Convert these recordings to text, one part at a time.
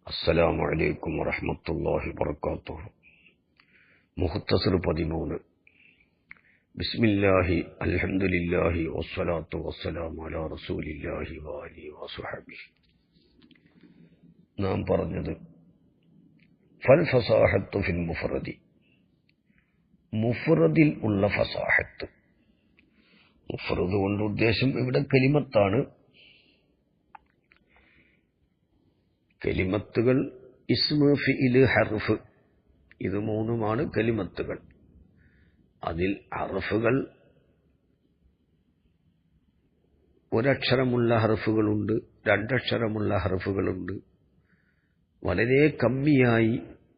السلام عليكم ورحمة الله وبركاته. مختصر 13. بسم الله الحمد لله والصلاة والسلام على رسول الله وآله وصحبه. നാം പറഞ്ഞത് ഫൽ ഫസാഹത്തു ഫിൽ മുഫ്രദി, മുഫ്രദിൽ ഉള്ള ഫസാഹത്ത്. മുഫ്രദ് കൊണ്ട് ഉദ്ദേശം ഇവിടെ കലിമത്താണ്. കലിമത്തുകൾ ഇസ്മ, ഫിഇല്, ഹർഫ്, ഇത് മൂന്നുമാണ് കലിമത്തുകൾ. അതിൽ ഹർഫുകൾ ഒരക്ഷരമുള്ള ഹർഫുകളുണ്ട്, രണ്ടക്ഷരമുള്ള ഹർഫുകളുണ്ട്. വളരെ കമ്മിയായി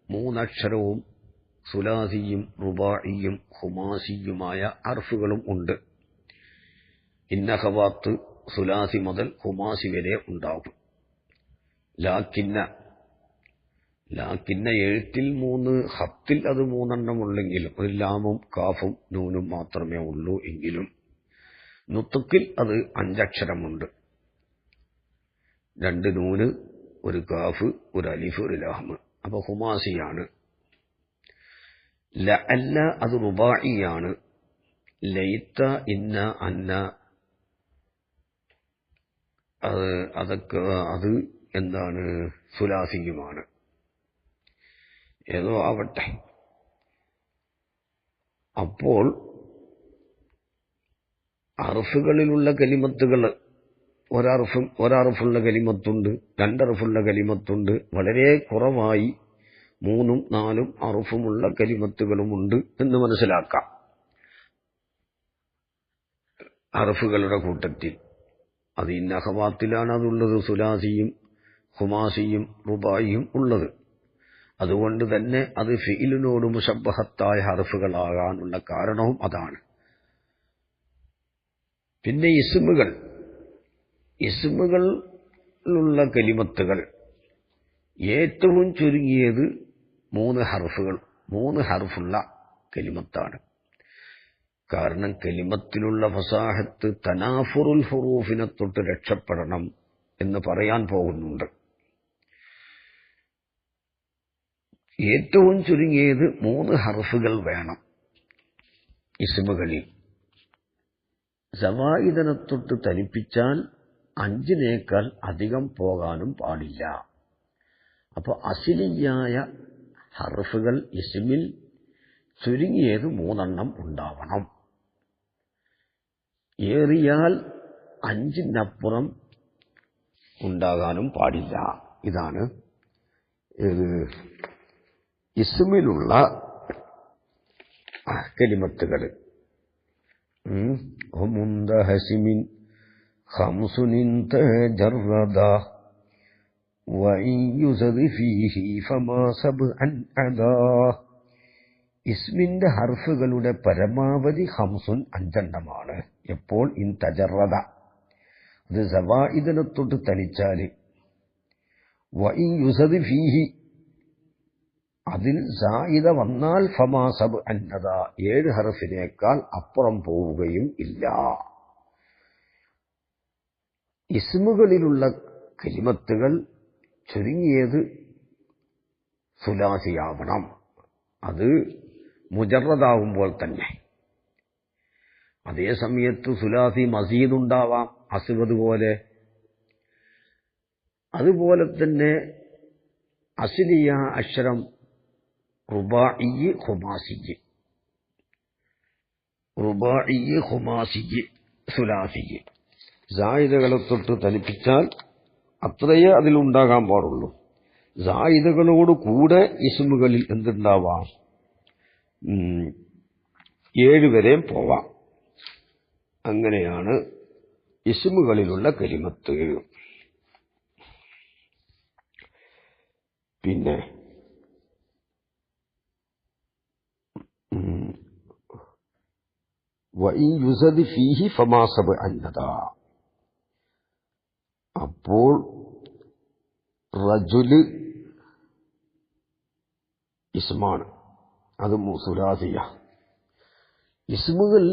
മൂന്നക്ഷരവും സുലാസിയും റുബാഇയും ഹുമാസിയുമായ ഹർഫുകളും ഉണ്ട്. ഇന്നഹവാത്ത് സുലാസി മുതൽ ഹുമാസി വരെ ഉണ്ടാകും. ലാക്കിന്ന എഴുത്തിൽ 3, ഹത്തിൽ അത് 3 ഉള്ളെങ്കിലും ഒരു ലാമും കാഫും നൂനും മാത്രമേ ഉള്ളൂ എങ്കിലും നുത്തുക്കിൽ അത് 5 അക്ഷരമുണ്ട്. 2 നൂന്, ഒരു കാഫ്, ഒരു അലിഫ്, ഒരു ലാമ്. അപ്പൊ ഹുമാസിയാണ്. ലഅല്ല അത് റുബാഇയാണ്. ലൈത്ത, ഇന്ന, അന്ന അതൊക്കെ അത് എന്താണ്, സുലാസിയുമാണ്. ഏതോ ആവട്ടെ. അപ്പോൾ അർഫുകളിലുള്ള കലിമത്തുകൾ ഒരർഫുള്ള കലിമത്തുണ്ട്, 2 അർഫുള്ള കലിമത്തുണ്ട്. വളരെ കുറവായി 3, 4 അർഫുമുള്ള കലിമത്തുകളുമുണ്ട് എന്ന് മനസ്സിലാക്കാം. അർഫുകളുടെ കൂട്ടത്തിൽ അത് ഇന്നഹവാത്തിലാണ് അതുള്ളത്. സുലാസിയും ഹുമാസിയും റുബായിയും ഉള്ളത്. അതുകൊണ്ട് തന്നെ അത് ഫിഇലിനോട് മുശബ്ബഹത്തായ ഹർഫുകളാകാനുള്ള കാരണവും അതാണ്. പിന്നെ ഇസ്മുകളുള്ള കലിമത്തുകൾ ഏറ്റവും ചുരുങ്ങിയത് 3 ഹർഫുള്ള കലിമത്താണ്. കാരണം കലിമത്തിലുള്ള ഫസാഹത്ത് തനാഫുറുൽ ഹുറൂഫിനെ തൊട്ട് രക്ഷപ്പെടണം എന്ന് പറയാൻ പോകുന്നുണ്ട്. ഏറ്റവും ചുരുങ്ങിയത് 3 ഹർഫുകൾ വേണം ഇസ്മുകളിൽ. സവായിദനെ തൊട്ട് തനിപ്പിച്ചാൽ 5നേക്കാൾ അധികം പോകാനും പാടില്ല. അപ്പോൾ അസിലിയായ ഹർഫുകൾ ഇസ്മിൽ ചുരുങ്ങിയത് 3 ഉണ്ടാവണം. ഏറിയാൽ 5-നപ്പുറം ഉണ്ടാകാനും പാടില്ല. ഇതാണ് ഇസ്മിലുള്ള കലിമത്തുകൾ. മുന്തഹസിമിൻ ഖംസുനിൻ തജറദ വഇൻ യുസദ് ഫീഹി ഫമാ സബ്അൻ അദാ. ഇസ്മിന്റെ ഹർഫുകളുടെ പരമാവധി 5 എപ്പോൾ ഇൻ തജറദ, അത് സവായിദനെ തൊട്ട് തനിച്ചാല്. വഇൻ യുസദ് ഫീഹി, അതിൽ സായിദ വന്നാൽ ഫമാ സബ്അൻ അദാ, 7 ഹർഫിനേക്കാൾ അപ്പുറം പോവുകയും ഇല്ല. ഇസ്മുകളിലുള്ള കലിമത്തുകൾ ചുരുങ്ങിയത് സുലാസിയാവണം. അത് മുജറദാവുമ്പോൾ തന്നെ. അതേ സമയത്ത് സുലാസി മസീദുണ്ടാവാം, അസ്വദ് പോലെ. അതുപോലെ തന്നെ അസ്ലിയ അക്ഷരം റുബാഇ ഖുമാസി സുലാസി. സായിദകളെ തൊട്ട് തനിപ്പിച്ചാൽ അത്രയേ അതിലുണ്ടാകാൻ പാടുള്ളൂ. സായിദകളോട് കൂടെ ഇസ്മുകളിൽ എന്തുണ്ടാവാം, 7 വരെയും പോവാം. അങ്ങനെയാണ് ഇസ്മുകളിലുള്ള കലിമത്ത്. പിന്നെ വഇൻ യുസദ് ഫീഹി ഫമാ സബ്അൻ അദാ. അപ്പോൾ റജുല് ഇസ്മാണ്, അത് സുലാസിയ. ഇസ്മുകൾ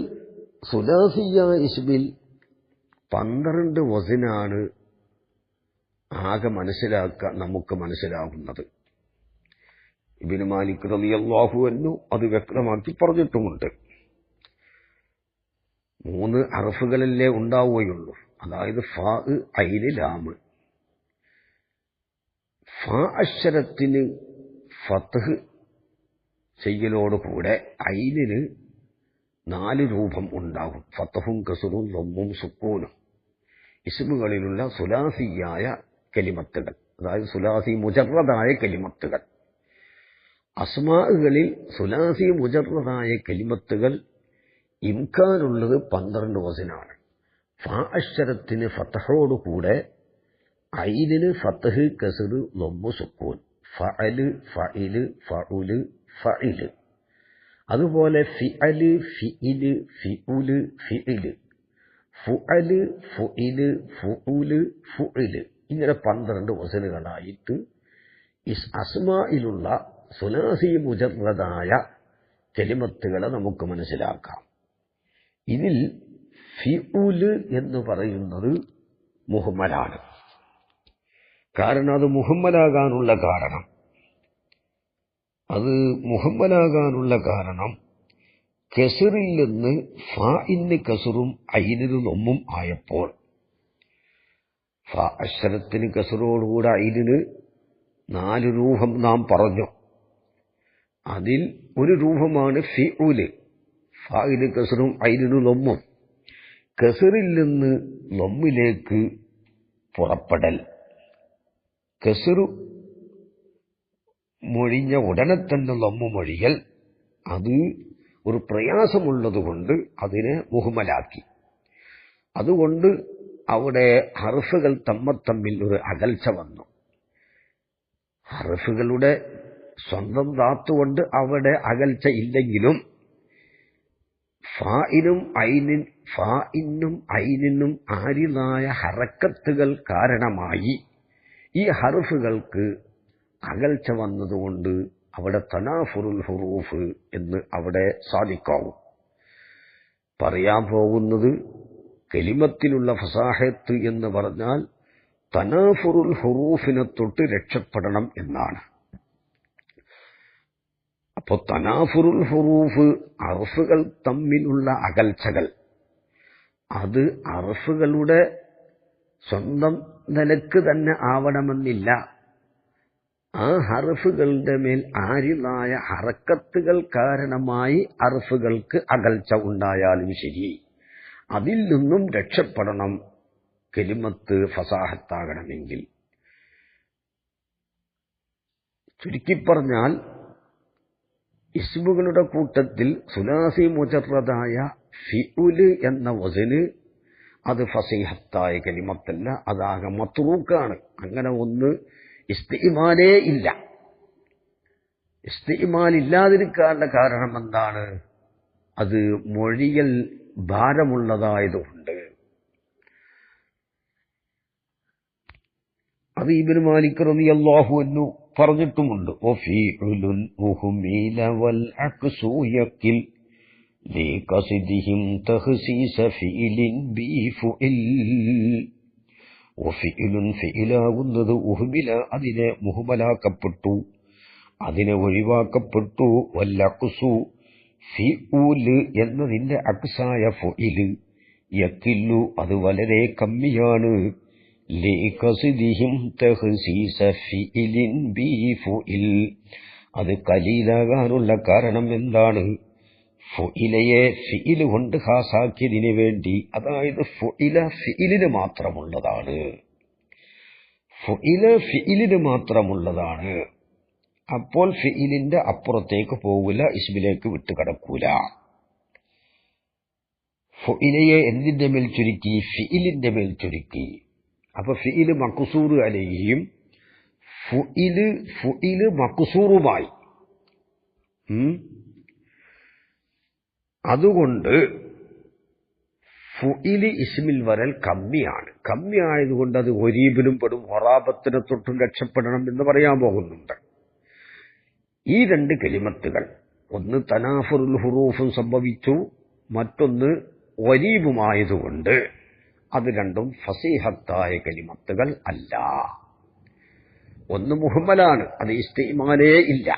സുലാസിയ ഇസ്മിൽ 12 വസനാണ് ആകെ നമുക്ക് മനസ്സിലാകുന്നത്. ഇബ്നു മാലിക് റളിയല്ലാഹു അൻഹു അത് വ്യക്തമാക്കി പറഞ്ഞിട്ടുമുണ്ട്. 3 ഹർഫുകളല്ലേ ഉണ്ടാവുകയുള്ളൂ. അതായത് ഫാ, ഐന്, ലാമ്. ഫാ അക്ഷരത്തിന് ഫത്ഹ് ചെയ്യലോടുകൂടെ ഐനിന് 4 രൂപം ഉണ്ടാകും. ഫത്ഹും കസ്റും ദമ്മും സുക്കൂനും. ഇസ്മുകളിലുള്ള സുലാസിയായ കലിമത്തുകൾ, അതായത് സുലാസി മുജറദായ കലിമത്തുകൾ. അസ്മാഉകളിൽ സുലാസി മുജറദായ കലിമത്തുകൾ ഇംകാനുള്ളത് 12 വസനാണ്. ഫാ അക്ഷരത്തിന് ഫത്ഹോടുകൂടെ ഐനിന് ഫത്ഹ്, കസ്റ്, ദമ്മു, സുക്കൂൻ. ഫഅല്, ഫഇല്, ഫഉല്, ഫഇല്. അതുപോലെ ഫിഅല്, ഫിഇല്, ഫിഉല്, ഫിഇല്, ഫുഅല്, ഫുഇല്, ഫുഉല്, ഫുഇല്. ഇങ്ങനെ 12 വസനുകളായിട്ട് അസ്മായിലുള്ള സുലാസി മുജറദായ കലിമത്തുകളെ നമുക്ക് മനസ്സിലാക്കാം. ഇതിൽ ഫിഉല് എന്ന് പറയുന്നത് മുഹമ്മലാണ്. കാരണം അത് മുഹമ്മലാകാനുള്ള കാരണം കെസറിൽ നിന്ന് ഫാഇന് കസറും ഐനിന് ദമ്മും ആയപ്പോൾ, ഫാ അക്ഷരത്തിന് കസറോടുകൂടെ ഐനിന് 4 രൂപം നാം പറഞ്ഞു. അതിൽ ഒരു രൂപമാണ് ഫിഉല്. ഫാഇന് കസറും ഐനിന് ദമ്മും. കസറിൽ നിന്ന് ദമ്മിലേക്ക് പുറപ്പെടൽ. കസറു മൊഴിഞ്ഞ ഉടനെ തന്നെ ദമ്മു മൊഴിയൽ, അത് ഒരു പ്രയാസമുള്ളതുകൊണ്ട് അതിനെ മുഹ്മലാക്കി. അതുകൊണ്ട് അവിടെ ഹർഫുകൾ തമ്മിൽ ഒരു അകൽച്ച വന്നു. ഹർഫുകളുടെ സ്വന്തം ധാത്തുകൊണ്ട് അവിടെ അകൽച്ച ഇല്ലെങ്കിലും ഫാഇനും ഐനിനും ആരിതായ ഹറക്കത്തുകൾ കാരണമായി ഈ ഹർഫുകൾക്ക് അകൽച്ച വന്നതുകൊണ്ട് അവിടെ തനാഫുറുൽ ഹുറൂഫ് എന്ന് അവിടെ സാധിക്കാവും. പറയാൻ പോകുന്നത് കലിമത്തിലുള്ള ഫസാഹത്ത് എന്ന് പറഞ്ഞാൽ തനാഫുറുൽ ഹുറൂഫിനെ തൊട്ട് രക്ഷപ്പെടണം എന്നാണ്. അപ്പോൾ തനാഫുറുൽ ഹുറൂഫ്, അർഫുകൾ തമ്മിലുള്ള അകൽച്ചകൾ, അത് അർഫുകളുടെ സ്വന്തം നിലക്ക് തന്നെ ആവണമെന്നില്ല. ആ ഹർഫുകളുടെ മേൽ ആരിതായ ഹറക്കത്തുകൾ കാരണമായി ഹർഫുകൾക്ക് അകൽച്ച ഉണ്ടായാലും ശരി, അതിൽ നിന്നും രക്ഷപ്പെടണം കലിമത്ത് ഫസാഹത്താകണമെങ്കിൽ. ചുരുക്കിപ്പറഞ്ഞാൽ ഇസ്മുകളുടെ കൂട്ടത്തിൽ സുലാസി മുജറദായ ഫിഉല് എന്ന വസന് അത് ഫസീഹത്തായ കലിമത്തല്ല, അതാകെ മത്രൂക്കാണ്. അങ്ങനെ ഒന്ന് ഇസ്തിഇമാലേ ഇല്ല. ഇസ്തിഇമാലില്ലാതിരിക്കാനുള്ള കാരണം എന്താണ്? അത് മൊഴിയൽ ഭാരമുള്ളതായതുകൊണ്ട്. അത് ഇബ്നു മാലിക് റളിയല്ലാഹു അൻഹു പറഞ്ഞിട്ടുമുണ്ട്. വഫീഉലുൻ മുഹ്മില വൽ അക്സു യഖിൽ ലിഖസിദിഹിം തഖ്സീസ ഫീലിൻ ബിഫുഇൽ. വഫീഉലുൻ ഫീലാകുന്നത് ഉഹ്മില, അതിനെ മുഹ്മലാക്കപ്പെട്ടു, അതിനെ ഒഴിവാക്കപ്പെട്ടു. വൽ അക്സു ഫിഉല് എന്നതിന്റെ അക്സായ ഫുഇല് യഖില്ലു, അത് വളരെ കമ്മിയാണ്. ലിഖസിദിഹിം തഖ്സീസ ഫീലിൻ ബിഫുഇൽ, അത് കലീലാകാനുള്ള കാരണം എന്താണ്? ഫുഇലയെ ഫിഇല് കൊണ്ട് ഖാസാക്കിയതിന് വേണ്ടി, അതായത് ഫുഇല ഫിഇലിന് മാത്രമുള്ളതാണ്. ഫുഇല ഫിഇലിന് മാത്രമുള്ളതാണ്. അപ്പോൾ ഫിഇലിന്റെ അപ്പുറത്തേക്ക് പോകില്ല, ഇസ്മിലേക്ക് വിട്ടുകിടക്കൂല. ഫുഇലയെ എന്തിന്റെ മേൽ ചുരുക്കി? ഫിഇലിന്റെ മേൽ ചുരുക്കി. അപ്പൊ ഫിഇല് മഖ്സൂറ് അലൈഹിയും ഫുഇല് മഖ്സൂറുമായി. അതുകൊണ്ട് ഫുഇല് ഇസ്മിൽ വരൽ കമ്മിയാണ്. കമ്മിയായതുകൊണ്ട് അത് ഗരീബിലും പെടും, ഖറാബത്തിനെ തൊട്ടും രക്ഷപ്പെടണം എന്ന് പറയാൻ പോകുന്നുണ്ട്. ഈ 2 കലിമത്തുകൾ, ഒന്ന് തനാഫുറുൽ ഹുറൂഫും സംഭവിച്ചു, മറ്റൊന്ന് ഗരീബുമായതുകൊണ്ട് അത് രണ്ടും ഫസീഹത്തായ കലിമത്തുകൾ അല്ല. ഒന്ന് മുഹമ്മലാണ്, അത് ഇസ്തിമാലേ ഇല്ല.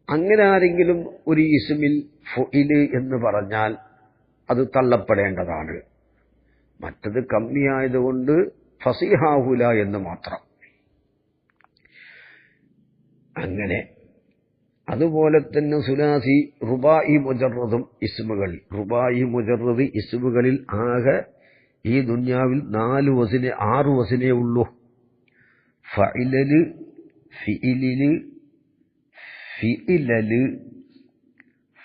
അങ്ങനെ ആരെങ്കിലും ഒരു ഇസ്മിൽ ഫുഇല് എന്ന് പറഞ്ഞാൽ അത് തള്ളപ്പെടേണ്ടതാണ്. മറ്റത് കമ്മിയായതുകൊണ്ട് ഫസീഹാഹുല എന്ന് മാത്രം. അങ്ങനെ അതുപോലെ തന്നെ സുലാസി റുബായി മുജറദും ഇസ്മുകൾ. റുബായി മുജറദ് ഇസ്മുകളിൽ ആകെ ഈ ദുനിയാവിൽ 6 വസനേ ഉള്ളൂ. ഫഇലല്, ഫിഇലില്, ഫിഇലല്,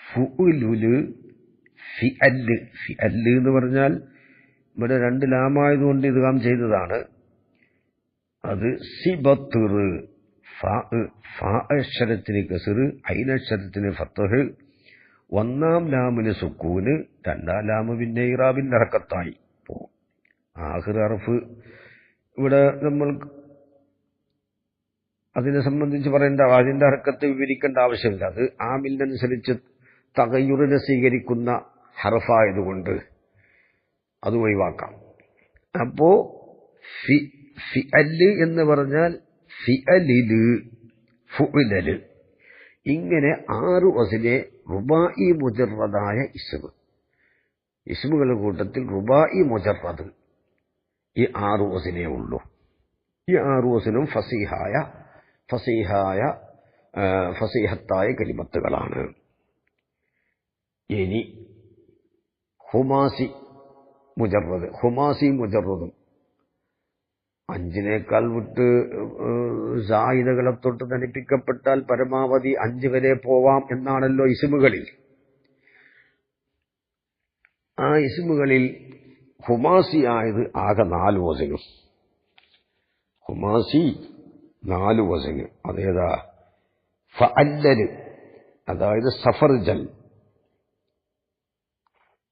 ഫുഉലുല്, ഫിഅല്. ഫിഅല് എന്ന് പറഞ്ഞാൽ ഇവിടെ 2 ലാമായതുകൊണ്ട് ഇദ്ഗാം ചെയ്തതാണ്. അത് സിബത്തുർ. ഫാ അക്ഷരത്തിന് കസ്റ്, ഐൻ അക്ഷരത്തിന് ഫത്ഹ്, 1-ാം ലാമിന് സുക്കൂന്, 2-ാം ലാമ് പിന്നെ ഇറാബിന്റെ ഹർക്കത്തായി പോകും. ആഖിർ ഹർഫ് ഇവിടെ നമ്മൾ അതിനെ സംബന്ധിച്ച് പറയേണ്ട, അതിന്റെ ഹർക്കത്ത് വിവരിക്കേണ്ട ആവശ്യമില്ല. അത് ആമിലിനനുസരിച്ച് തഗയ്യുറിനെ സ്വീകരിക്കുന്ന ഹർഫായതുകൊണ്ട് അത് ഒഴിവാക്കാം. അപ്പോ ഫിഅല് എന്ന് പറഞ്ഞാൽ ഫിഅലില്, ഫുഇലല്, ഇങ്ങനെ 6 വസനെ റുബായി മുജറദായ ഇസ്മുകളുടെ കൂട്ടത്തിൽ റുബായി മുജറദ് ഈ 6 വസനേ ഉള്ളൂ. ഈ 6 വസനും ഫസീഹത്തായ കലിമത്തുകളാണ്. ഇനി ഹുമാസി മുജറദും 5-നേക്കാൾ വിട്ട് സായിദകളെ തൊട്ട് ധനിപ്പിക്കപ്പെട്ടാൽ പരമാവധി 5 വരെ പോവാം എന്നാണല്ലോ ഇസ്മുകളിൽ. ആ ഇസ്മുകളിൽ ഹുമാസി ആയത് ആകെ 4 വസനും. ഹുമാസി 4 വസന്. അതേതാ? ഫഅല്ലല്, അതായത് സഫർജൽ.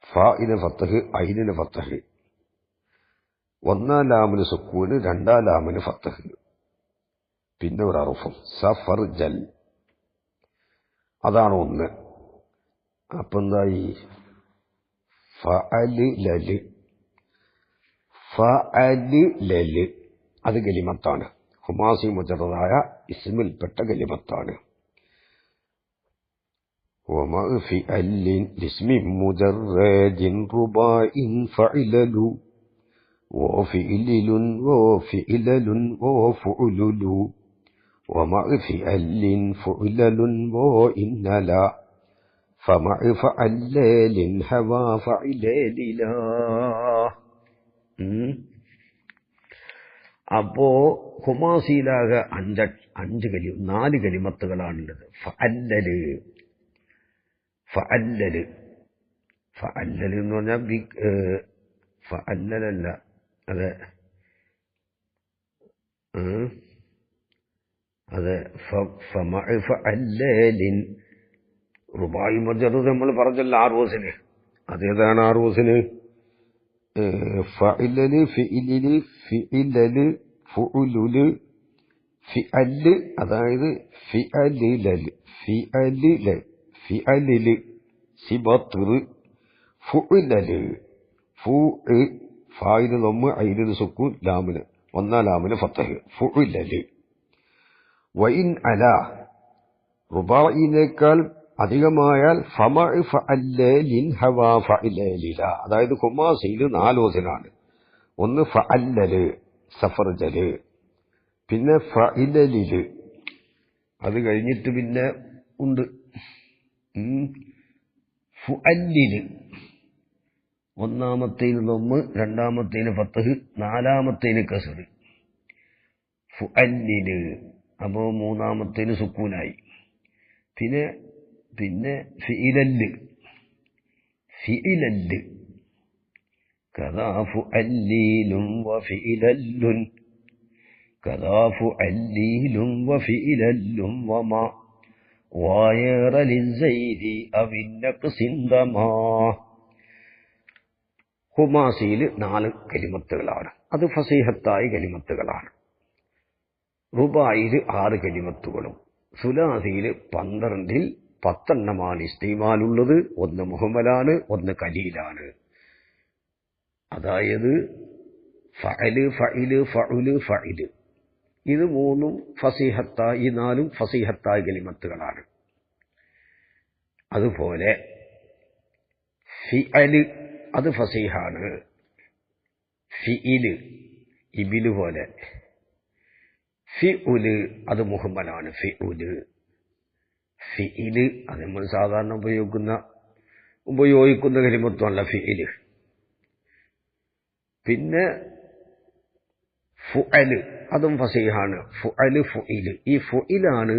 ഫാഇന് ഫത്ഹ്, ഐനിന് ഫത്ഹ്, 1-ാം ലാമിന് സുക്കൂന്, 2-ാം ലാമിന് ഫത്ഹ്, പിന്നെ ഒരു അറുഫും. സഫർജൽ, അതാണ് 1. അപ്പൊ എന്തായി? ഫഅലിലല്. അത് കലിമത്താണ്. ഹുമാസി മുജറദായ ഇസ്മിൽപ്പെട്ട കലിമത്താണ്. وما فعل لاسم مجرد رباع فعلل وفعلل وفعلل وفعلل ومع فعل فعلل وإن لا فمع فعلل هوى فعلل لا. അപ്പോ ഹുമാസിയിലാകെ 4 കലിമത്തുകളാണുള്ളത്. ഫഅല്ലല് എന്ന് പറഞ്ഞാൽ ഫഅല്ലലല്ല, അതെ ഫഅല്ലലിൻ. റുബായി മുജറദ് നമ്മൾ പറഞ്ഞല്ലോ 6 വസന്. അതേതാണ് 6 വസന്? ഫഇലല്, ഫിഇലില്, ഫിഇലല്, ഫുഉലുല്, ഫിഅല്, അതായത് ഫിഅലില്, സിബത്തുർ, ഫുഇലല്, ഫായിന് ദമ്മ്, ഐനിന് സുക്കൂൻ, ലാമിന് 1-ാം ലാമിന് ഫത്ഹ്, ഫുഇലല്. വഇൻ അലാ, റുബായിനേക്കാൾ അധികമായാൽ ഫമഅ ഫഅല്ലലിൻ ഹവാ ഫഇലലില. അതായത് ഹുമാസിയിൽ 4 വസനാണ്. 1 ഫഅല്ലല്, സഫർജല്, പിന്നെ ഫഇലലില്, അത് കഴിഞ്ഞിട്ട് പിന്നെ ഉണ്ട് ഫുഅല്ലില്. 1-ാമത്തേന് ദമ്മ്, 2-ാമത്തേന് ഫത്ഹ്, 4-ാമത്തേന് കസ്റ്, ഫുഅല്ലില്. അപ്പോ 3-ാമത്തേന് സുക്കൂനായി. പിന്നെ ഫിഇലല്, കദാ ഫുഅല്ലീലും വഫിഇലല്ലുൻ, കദാ ഫുഅല്ലീലും വഫിഇലല്ലും വമാ വായറ ലിസ്സൈദി അവിന്നഖ്സിന്ദമാ. ഹുമാസിയിൽ 4 കലിമത്തുകളാണ്. അത് ഫസീഹത്തായ കലിമത്തുകളാണ്. റുബായിൽ 6 കലിമത്തുകളും. സുലാസിയിൽ 12-ൽ 10 ഇസ്തിമാലുള്ളത്. 1 മുഹമ്മലാണ്, 1 കലീലാണ്. അതായത് ഫഅല്, ഫഇല്, ഫഉല്, ഫഇല്. ഇത് മൂന്നും ഫസീഹത്തായ, ഈ നാലും ഫസീഹത്തായ കലിമത്തുകളാണ്. അതുപോലെ ഫിഅല് അത് ഫസീഹാണ്. ഫിഇല് ഇബില് പോലെ. ഫിഉല് അത് മുഹമ്മലാണ്. ഫിഇല് അത് നമ്മൾ സാധാരണ ഉപയോഗിക്കുന്ന കലിമത്തുമല്ല ഫിഇല്. പിന്നെ ഫുഅല് അതും ഫസീഹാണ്. ഫുഇല് ഈ ഫുഇലാണ്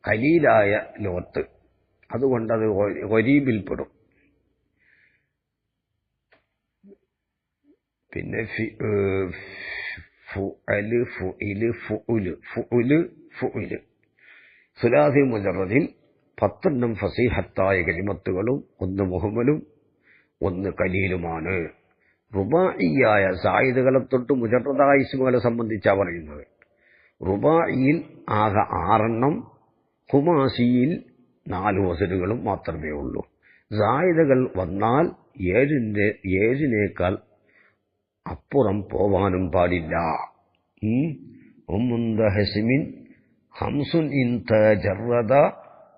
ഖലീലായ ലോത്ത്. അതുകൊണ്ട് അത് ഗരീബിൽപ്പെടും. പിന്നെ ഫുഅല് ഫുഇല് ഫുഉല് സുലാസി മുജറദിൽ 10 ഫസീഹത്തായ കലിമത്തുകളും 1 മുഹമ്മലും 1 ഖലീലുമാണ്. റുബാഇയായ സായിദുകളെ തൊട്ട് മുജറദായ ഇസ്മുകളെ സംബന്ധിച്ചാണ് പറയുന്നത്. റുബാഇയിൽ ആകെ 6 ഖുമാസിയിൽ 4 വസനുകളും മാത്രമേ ഉള്ളൂ. സായിദകൾ വന്നാൽ 7 അപ്പുറം പോവാനും പാടില്ല. ഹസ്മിൻ ഹംസുൻ ഇൻ തജറദ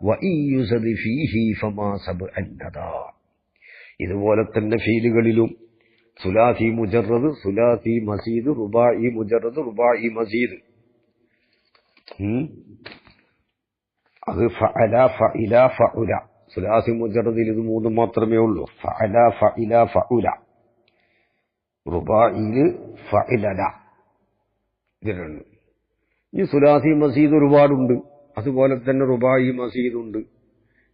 വഇൻ യുസദ് ഫീഹി ഫമാ സബ്അന്നദ. ഇതുപോലെ തന്നെ ഫീലുകളിലും സുലാസി മുജറദ്, സുലാസി മസീദ്, റുബായി മുജറദ്, റുബായി മസീദ്. അത് ഫഅല ഫഇല ഫഉല. സുലാസി മുജറദിൽ ഇത് 3 മാത്രമേ ഉള്ളൂ. ഫഅല ഫഇല ഫഉല. റുബായില് ഫഇലല. ഇതിലുണ്ട്. ഈ സുലാസി മസീദ് ഒരുപാടുണ്ട്. അതുപോലെ തന്നെ റുബായി മസീദ് ഉണ്ട്.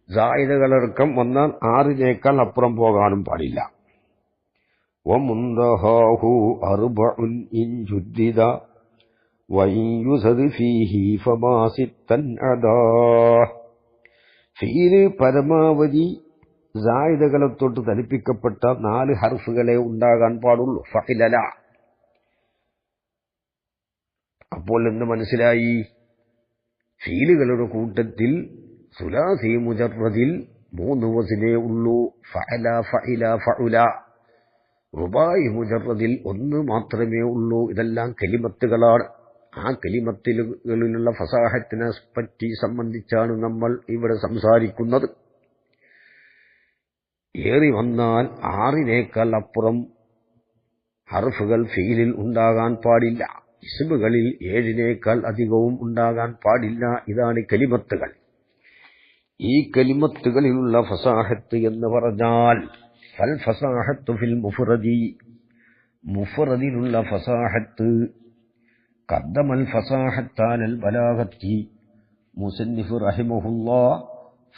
സായിദകളടക്കം വന്നാൽ 6 അപ്പുറം പോകാനും പാടില്ല. വമുന്തഹാഹു അർബഉൻ ഇൻ ജുദ്ദിദ വഇൻ യുസദ് ഫീഹി ഫമാ സിത്തൻ അദാ. ഫീല് പരമാവധി സായിദകളെ തൊട്ട് തനിപ്പിക്കപ്പെട്ട 4 ഹർഫുകളെ ഉണ്ടാകാൻ പാടുള്ളൂ. ഫഇലല. അപ്പോൾ എന്ന് മനസ്സിലായി, ഫീലുകളുടെ കൂട്ടത്തിൽ സുലാസി മുജറദിൽ 3 വസനേ ഉള്ളൂ. ഫഅല ഫഇല ഫഉല. റുബായി മുജറദിൽ 1 മാത്രമേ ഉള്ളൂ. ഇതെല്ലാം കലിമത്തുകളാണ്. ആ കലിമത്തുകളിലുള്ള ഫസാഹത്തിനെ പറ്റി സംബന്ധിച്ചാണ് നമ്മൾ ഇവിടെ സംസാരിക്കുന്നത്. ഏറി വന്നാൽ 6 അപ്പുറം ഹർഫുകൾ ഫീലിൽ ഉണ്ടാകാൻ പാടില്ല. ഇസ്മുകളിൽ 7 അധികവും ഉണ്ടാകാൻ പാടില്ല. ഇതാണ് കലിമത്തുകൾ. ഈ കലിമത്തുകളിലുള്ള ഫസാഹത്ത് എന്ന് പറഞ്ഞാൽ ഫൽ ഫസാഹത്തു ഫിൽ മുഫ്റദി, മുഫ്റദിലുള്ള ഫസാഹത്ത്. ഖദ്ദമൽ ഫസാഹത്ത അലൽ ബലാഗത്തി. മുസന്നിഫ് റഹിമഹുല്ലാഹ്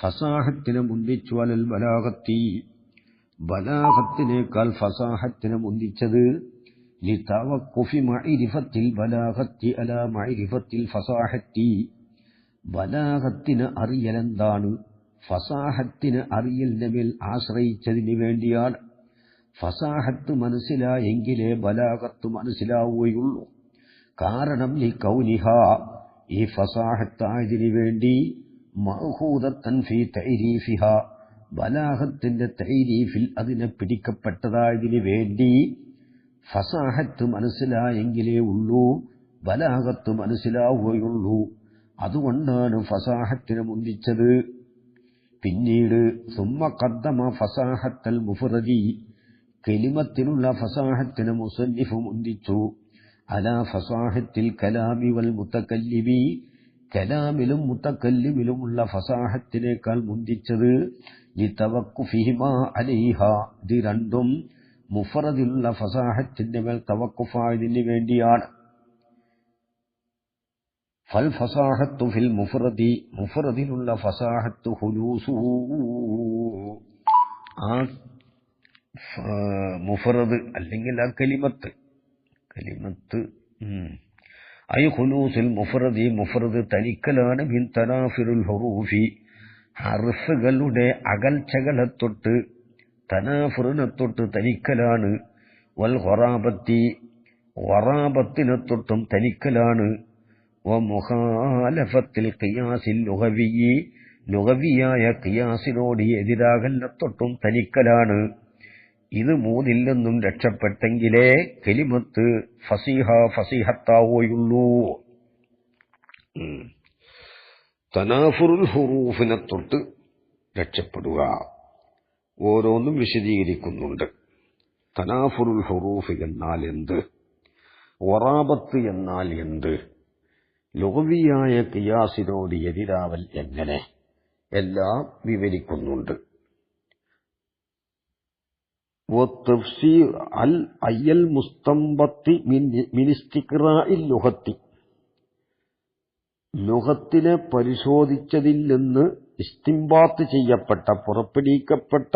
ഫസാഹത്തിനെ മുന്തിച്ചു അലൽ ബലാഗത്തി. ബലാഗത്തിനേക്കാൾ ഫസാഹത്തിനെ മുന്തിച്ചത് ലിതവഖുഫി മഅരിഫത്തിൽ ബലാഗത്തി അലാ മഅരിഫത്തിൽ ഫസാഹത്തി. ബലാഗത്തിന് അറിയലെന്താണ്, ഫസാഹത്തിന് അറിയലിന്റെ മേൽ ആശ്രയിച്ചതിന് വേണ്ടിയാണ്. ഫസാഹത്ത് മനസ്സിലായെങ്കിലേ ബലാഗത്ത് മനസ്സിലാവുകയുള്ളൂ. കാരണം ലികൗനിഹ, ഈ ഫസാഹത്തായതിനു വേണ്ടി മഅഖൂദത്തൻ ഫീ തഅരീഫിഹ, ബലാഗത്തിന്റെ തഅരീഫിൽ അതിനെ പിടിക്കപ്പെട്ടതായതിനു വേണ്ടി ഫസാഹത്ത് മനസ്സിലായെങ്കിലേ ഉള്ളൂ ബലാഗത്ത് മനസ്സിലാവുകയുള്ളൂ. അതുകൊണ്ടാണ് ഫസാഹത്തിനെ മുന്തിച്ചത്. പിന്നീട് സുമ്മ ഖദ്ദമ ഫസാഹത്തൽ മുഫ്റദി, കലിമത്തിനുള്ള ഫസാഹത്തിനെ മുസന്നിഫ് മുന്തിച്ചു. അലാ ഫസാഹത്തിൽ കലാമി വൽ മുതകല്ലിമി, കലാമിലും മുതകല്ലിമിലുമുള്ള ഫസാഹത്തിനേക്കാൾ മുന്തിച്ചത് ലിതവഖുഫിഹിമാ അലൈഹ, ഇത് രണ്ടും മുഫ്റദിലുള്ള ഫസാഹത്തിന്റെ മേൽ തവഖുഫായതിന് വേണ്ടിയാണ്. ഫൽ ഫസാഹത്തു ഫിൽ മുഫ്റദി, മുഫ്റദിലുള്ള ഫസാഹത്ത് ഹുലൂസു, ആ മുഫ്റദ് അല്ലെങ്കിൽ ആ കലിമത്ത് ഐ ഹുലൂസുൽ മുഫ്റദി, മുഫ്റദ് തനിക്കലാണ്. മിൻ തനാഫിറുൽ ഹുറൂഫി, ഹർഫുകളുടെ അകൽച്ചകളെ തൊട്ട്, തനാഫുറിനെ തൊട്ട് തനിക്കലാണ്. വൽ ഖറാബത്തി, ഖറാബത്തിനെ തൊട്ടും തനിക്കലാണ്. വമുഖാലഫത്തിൽ ഖിയാസിൽ ലുഗവിയ്യി, ലുഗവിയായ ഖിയാസിനോട് എതിരാകലിനെ തൊട്ടും തനിക്കലാണ്. ഇത് 3 നിന്നും രക്ഷപ്പെട്ടെങ്കിലേ കലിമത്ത് ഫസീഹത്താവുകയുള്ളൂ. തനാഫുറുൽ ഹുറൂഫിനെ തൊട്ട് രക്ഷപ്പെടുക. ഓരോന്നും വിശദീകരിക്കുന്നുണ്ട്. തനാഫുറുൽ ഹുറൂഫ് എന്നാൽ എന്ത്, വറാബത്ത് എന്നാൽ എന്ത്, ലുഗവിയായ ഖിയാസിനോട് എതിരാവൽ എങ്ങനെ, എല്ലാം വിവരിക്കുന്നുണ്ട്. വതഫ്സീർ അൽ അയ്യൽ മുസ്തംബത്തി മിൻ ഇസ്തിഖ്റാഇൽ ലുഗത്തി, ലുഗത്തിനെ പരിശോധിച്ചതിൽ നിന്ന് ഇസ്തിംബാത്ത് ചെയ്യപ്പെട്ട പുറപ്പെടുവിക്കപ്പെട്ട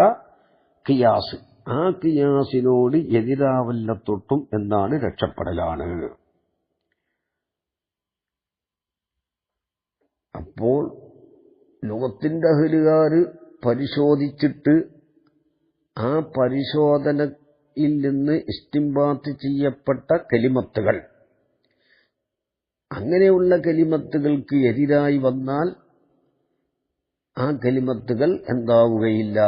ഖിയാസ്, ആ ഖിയാസിനോട് എതിരാവലിനെ തൊട്ടും എന്നാണ് രക്ഷപ്പെടലാണ്. അപ്പോൾ ലുഗത്തിന്റെ അഹ്ലുകാര് പരിശോധിച്ചിട്ട് ആ പരിശോധനയിൽ നിന്ന് ഇസ്തിംബാത്ത് ചെയ്യപ്പെട്ട കലിമത്തുകൾ, അങ്ങനെയുള്ള കലിമത്തുകൾക്ക് എതിരായി വന്നാൽ ആ കലിമത്തുകൾ എന്താവുകയില്ല,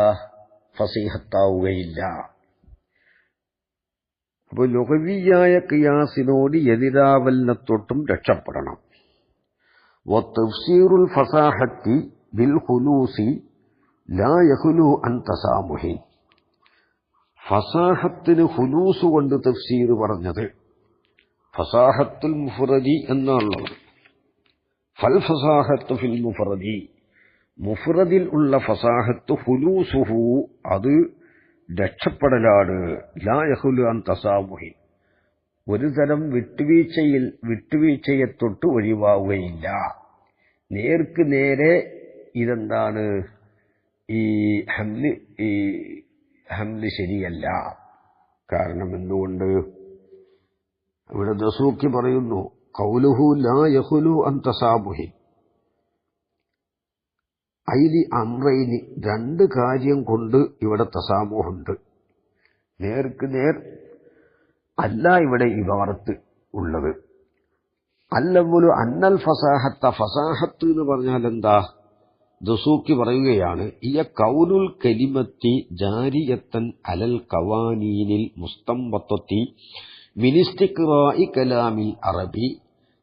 ഫസീഹത്താവുകയില്ല. അപ്പോൾ ലുഗവിയായ ഖിയാസിനോട് എതിരാവലിനെ തൊട്ടും രക്ഷപ്പെടണം. വതഫ്സീറുൽ ഫസാഹത്തി ബിൽ ഖുലൂസി ലാ യഖ്ലു അൻ തസാമുഹിൻ, ഫസാഹത്തിന് ഖുലൂസ് കൊണ്ട് തഫ്സീർ പറഞ്ഞത് ഫസാഹത്തുൽ മുഫ്രദി എന്നാണുള്ളത്. ഫൽ ഫസാഹത്തു ഫിൽ മുഫ്രദി, മുഫ്രദിൽ ഉള്ള ഫസാഹത്ത് ഖുലൂസുഹു, അത് രക്ഷപ്പെടലാണ്. ലാ യഖ്ലു അൻ തസാമുഹിൻ, ഒരു തരം വിട്ടുവീഴ്ചയെ തൊട്ട് ഒഴിവാവുകയില്ല. നേർക്ക് നേരെ ഇതെന്താണ്, ഈ ഹംല് ശരിയല്ല. കാരണം എന്തുകൊണ്ട്? ഇവിടെ ദസൂക്കി പറയുന്നു ഖൗലുഹു ലാ യഖ്ലു അൻ തസാമുഹിൻ ഐലി അംറൈനി, രണ്ട് കാര്യം കൊണ്ട് ഇവിടെ തസാമുഹുണ്ട്. നേർക്ക് നേർ അല്ല ഇവിടെ ഇബാറത്ത് ഉള്ളത്. അല്ലവലു അന്നൽ ഫസാഹത്ത, ഫസാഹത്ത് എന്ന് പറഞ്ഞാൽ എന്താ? ദസൂക്കി പറയുകയാണ്, ഇയ കൗലുൽ കലിമത്തി ജാരിയത്തൻ അലൽ ഖവാനീനിൽ മുസ്തംബത്തത്തി മിൻ ഇസ്തിഖ്റാഇ കലാമിൽ അറബി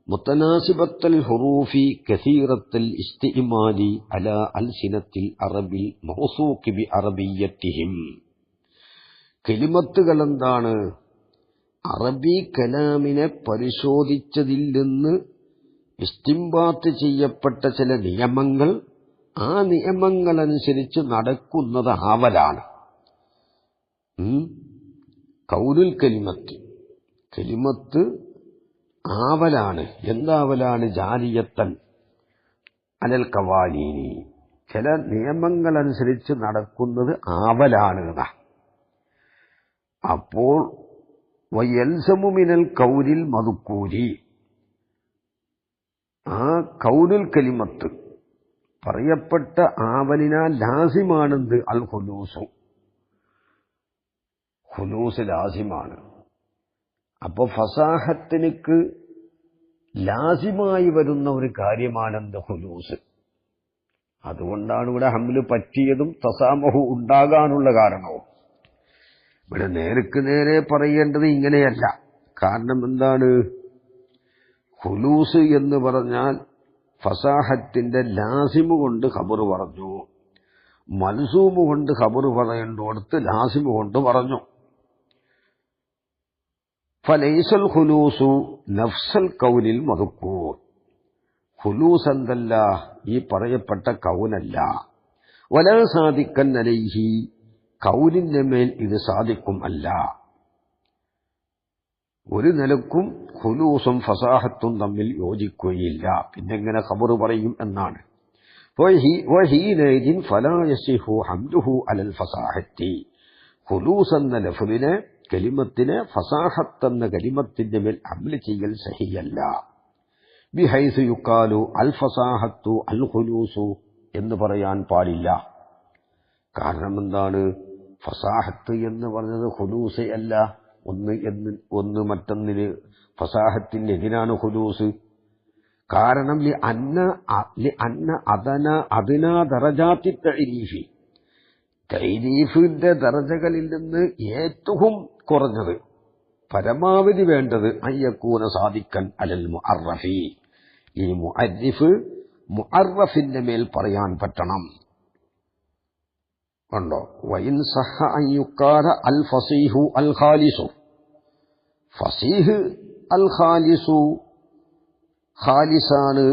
മുതനാസിബത്തൽ ഹുറൂഫി കസീറത്തൽ ഇസ്തിഇമാലി അലാ അൽസിനത്തിൽ അറബിൽ മൗസൂഖി ബി അറബിയ്യത്തിഹിം. കലിമത്തുകൾ എന്താണ്? അറബി കലാമിനെ പരിശോധിച്ചതിൽ നിന്ന് ഇസ്തിംബാത്ത് ചെയ്യപ്പെട്ട ചില നിയമങ്ങൾ, ആ നിയമങ്ങളനുസരിച്ച് നടക്കുന്നത് ആവലാണ്. കൗലുൽ കലിമത്ത്, കലിമത്ത് ആവലാണ്. എന്താവലാണ്? ജാരിയത്തൻ അലൽ ഖവാനീനി, ചില നിയമങ്ങളനുസരിച്ച് നടക്കുന്നത് ആവലാണ്. അപ്പോൾ വയൽസമു മിനൽ കൗലിൽ മദ്കൂരി, ആ കൗലുൽ കലിമത്ത് പറയപ്പെട്ട ആവലിനാൽ ലാസിമാണെന്ത്? അൽ ഖുലൂസു, ഖുലൂസ് ലാസിമാണ്. അപ്പൊ ഫസാഹത്തിനക്ക് ലാസിമായി വരുന്ന ഒരു കാര്യമാണെന്ത്? ഖുലൂസ്. അതുകൊണ്ടാണ് ഇവിടെ ഹംല് പറ്റിയതും തസാമഹു ഉണ്ടാകാനുള്ള കാരണവും. ഇവിടെ നേർക്ക് നേരെ പറയേണ്ടത് ഇങ്ങനെയല്ല. കാരണം എന്താണ്? ഖുലൂസ് എന്ന് പറഞ്ഞാൽ ഫസാഹത്തിന്റെ ലാസിമു കൊണ്ട് ഖബർ പറഞ്ഞു, മൽസൂമു കൊണ്ട് ഖബർ പറയേണ്ടടുത്ത് ലാസിമു കൊണ്ട് പറഞ്ഞു. ഫലൈസൽ ഖുലൂസു നഫ്സൽ കൗലിൽ മദ്കൂർ, ഖുലൂസ് എന്തല്ല? ഈ പറയപ്പെട്ട കൗനല്ല. വലാ സാദിക്കൻ അലൈഹി, കൗലിന്റെ മേൽ ഇത് സാദിക്കും അല്ല. ഒരു നിലക്കും ഖുലൂസും ഫസാഹത്തും തമ്മിൽ യോജിക്കുകയില്ല. പിന്നെങ്ങനെ ഖബർ പറയും എന്നാണ്. വഹീനൈദിൻ ഫലാ യസിഹു ഹംലുഹു അലൽ ഫസാഹത്തി, ഖുലൂസ് എന്ന ലഫ്ളിനെ, കലിമത്തിനെ ഫസാഹത്ത് എന്ന കലിമത്തിന്റെ മേൽ ഹംല് ചെയ്യൽ സഹിയല്ല. ബിഹൈസു യുഖാലു അൽ ഫസാഹത്തു അൽ ഖുലൂസു എന്ന് പറയാൻ പാടില്ല. കാരണം എന്താണ്? ഫസാഹത്ത് എന്ന് പറഞ്ഞത് ഖുലൂസ് അല്ല. ഒന്ന് മറ്റൊന്നിന് ഫസാഹത്തിന്റെ എതിരാണ് ഖുലൂസ്. കാരണം അദന ദറജാത്തി തഅരീഫി, തഅരീഫിന്റെ ദറജകളിൽ നിന്ന് ഏറ്റവും കുറഞ്ഞത്, പരമാവധി വേണ്ടത് അയ്യക്കൂന സാദിക്കൻ അലൽ മുഅറഫി, ഈ മുഅർരിഫ് മുഅർറഫിന്റെ മേൽ പറയാൻ പറ്റണം. കണ്ടോ? വഇൻ സഹ അൻ യുഖാല അൽ ഫസീഹു അൽ ഖാലിസു, ഫസീഹ് അൽ ഖാലിസു ഖാലിസാണ്,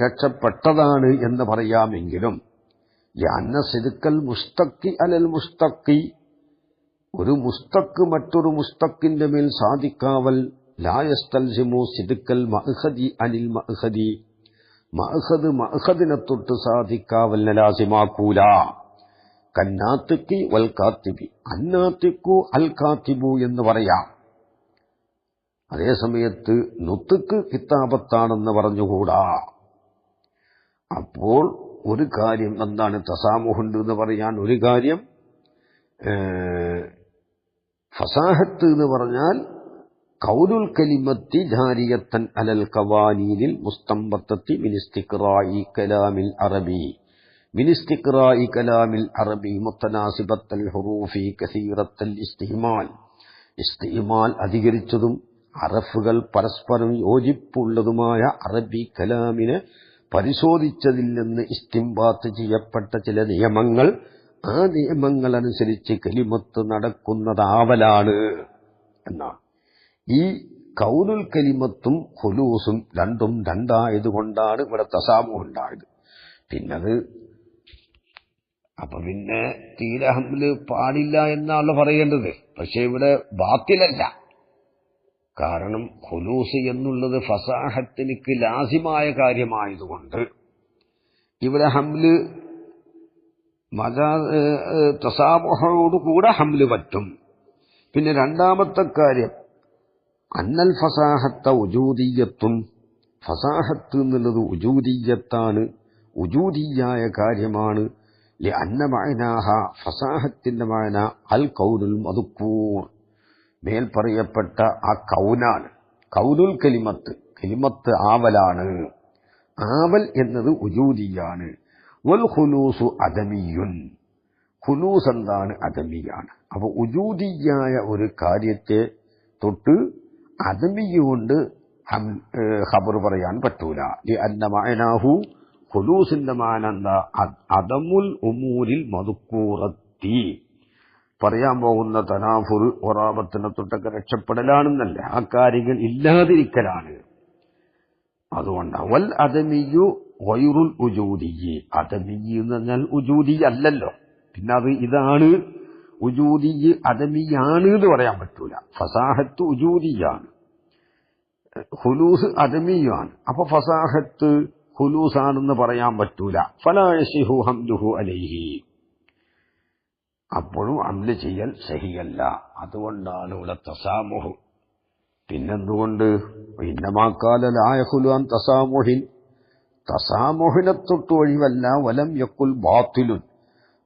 രക്ഷപ്പെട്ടതാണ് എന്ന് പറയാമെങ്കിലും ലിഅന്ന സിദ്ഖൽ മുസ്തഖി അലൽ മുസ്തഖി, ഒരു മുസ്തഖ് മറ്റൊരു മുസ്തഖിന്റെ മേൽ സാദിക്കാവൽ ലാ യസ്തൽസിമു സിദ്ഖൽ മഅഖദി അനിൽ മഅഖദി, മഅഖദ് മഅഖദിനെ തൊട്ട് സാദിക്കാവൽ ലാസിമാക്കൂല. കന്നാത്തിഖി വൽ കാത്തിബി, അന്നാത്തിഖു അൽ കാത്തിബു എന്ന് പറയാം. അതേസമയത്ത് നുത്ക്ക് കിതാബത്താണെന്ന് പറഞ്ഞുകൂടാ. അപ്പോൾ ഒരു കാര്യം എന്താണ് തസാമുഹുണ്ട് എന്ന് പറയാൻ? ഒരു കാര്യം ഫസാഹത്ത് എന്ന് പറഞ്ഞാൽ ഖൗലുൽ കലിമത്തി ജാരിയത്തൻ അലൽ ഖവാനീനിൽ മുസ്തംബത്തത്തി മിൻ ഇസ്തിഖ്റാഇ കലാമിൽ അറബി, മിൻ ഇസ്തിഖ്റാഇ കലാമിൽ അറബി മുത്തനാസിബത്തൽ ഹുറൂഫി കസീറത്തൽ ഇസ്തിമാൽ, ഇസ്തിമാൽ അധികരിച്ചതും അറഫുകൾ പരസ്പരം യോജിപ്പുള്ളതുമായ അറബി കലാമിനെ പരിശോധിച്ചതിൽ നിന്ന് ഇസ്തിംബാത്ത് ചെയ്യപ്പെട്ട ചില നിയമങ്ങൾ, ആ നിയമങ്ങൾ അനുസരിച്ച് കലിമത്ത് നടക്കുന്നതാവലാണ് എന്നാണ്. ഈ കൗലുൽ കലിമത്തും ഖുലൂസും രണ്ടും രണ്ടായതുകൊണ്ടാണ് ഇവിടെ തസാമുഹ് ഉണ്ടായത്. പിന്നത് അപ്പൊ പിന്നെ തീരെ ഹംല് പാടില്ല എന്നാണ് പറയേണ്ടത്. പക്ഷെ ഇവിടെ ബാത്തിലല്ല. കാരണം ഖുലൂസ് എന്നുള്ളത് ഫസാഹത്തിനിക്ക് ലാസിമായ കാര്യമായതുകൊണ്ട് ഇവിടെ ഹംല് തസാമുഹോടുകൂടെ ഹംല് പറ്റും. പിന്നെ രണ്ടാമത്തെ കാര്യം അന്നൽ ഫസാഹത്ത ഉജൂദിയ്യത്തുൻ, ഫസാഹത്ത് എന്നുള്ളത് ഉജൂദിയ്യത്താണ്, ഉജൂദിയായ കാര്യമാണ്. ലിഅന്ന മഅനാഹ, ഫസാഹത്തിന്റെ മഅന അൽ ഖൗലുൽ മദ്കൂർ, മേൽ പറയപ്പെട്ട ആ കൗനാണ്. കൗലുൽ കലിമത്ത്, കലിമത്ത് ആവലാണ്. ആവൽ എന്നത് ഉജൂദിയാണ്. വൽ ഖുലൂസു അദമിയുൻ, ഖുലൂസ് എന്താണ്? അദമിയാണ്. അപ്പൊ ഉജൂദിയായ ഒരു കാര്യത്തെ തൊട്ട് അദമിയുകൊണ്ട് ഖബർ പറയാൻ പറ്റൂല. ലിഅന്ന മഅനാഹു, ഖുലൂസിന്റെ മാന എന്താ? അദമുൽ ഉമൂരിൽ മദ്കൂറത്തി, പറയാൻ പോകുന്ന തനാഫുർ ഒറാബത്തിനെ തൊട്ടൊക്കെ രക്ഷപ്പെടലാണെന്നല്ല, ആ കാര്യങ്ങൾ ഇല്ലാതിരിക്കലാണ്. അതുകൊണ്ട് വൽ അദമിയു ഗൈറുൽ ഉജൂദിയ്യി, അദമിയ്യ് എന്ന് പറഞ്ഞാൽ ഉജൂദി അല്ലല്ലോ. പിന്നെ അത് ഇതാണ് ഉജൂദിയ്യ് അദമിയാണ് എന്ന് പറയാൻ പറ്റൂല. ഫസാഹത്ത് ഉജൂദിയാണ്, ഖുലൂസ് അദമിയാണ്. അപ്പൊ ഫസാഹത്ത് ഖുലൂസാണെന്ന് പറയാൻ പറ്റൂല. ഫലാ യസിഹു ഹംലുഹു അലൈഹി, അപ്പോഴും അമല് ചെയ്യൽ സഹിയല്ല. അതുകൊണ്ടാണ് ഇവിടെ തസാമുഹ്. പിന്നെന്തുകൊണ്ട്? ഇന്നമാക്കാല ലാ യഖുലു അൻ തസാമുഹിൻ, തസാമുഹിനെ തൊട്ട് ഒഴിവല്ല. വലം യഖുൽ ബാത്തിലുൻ,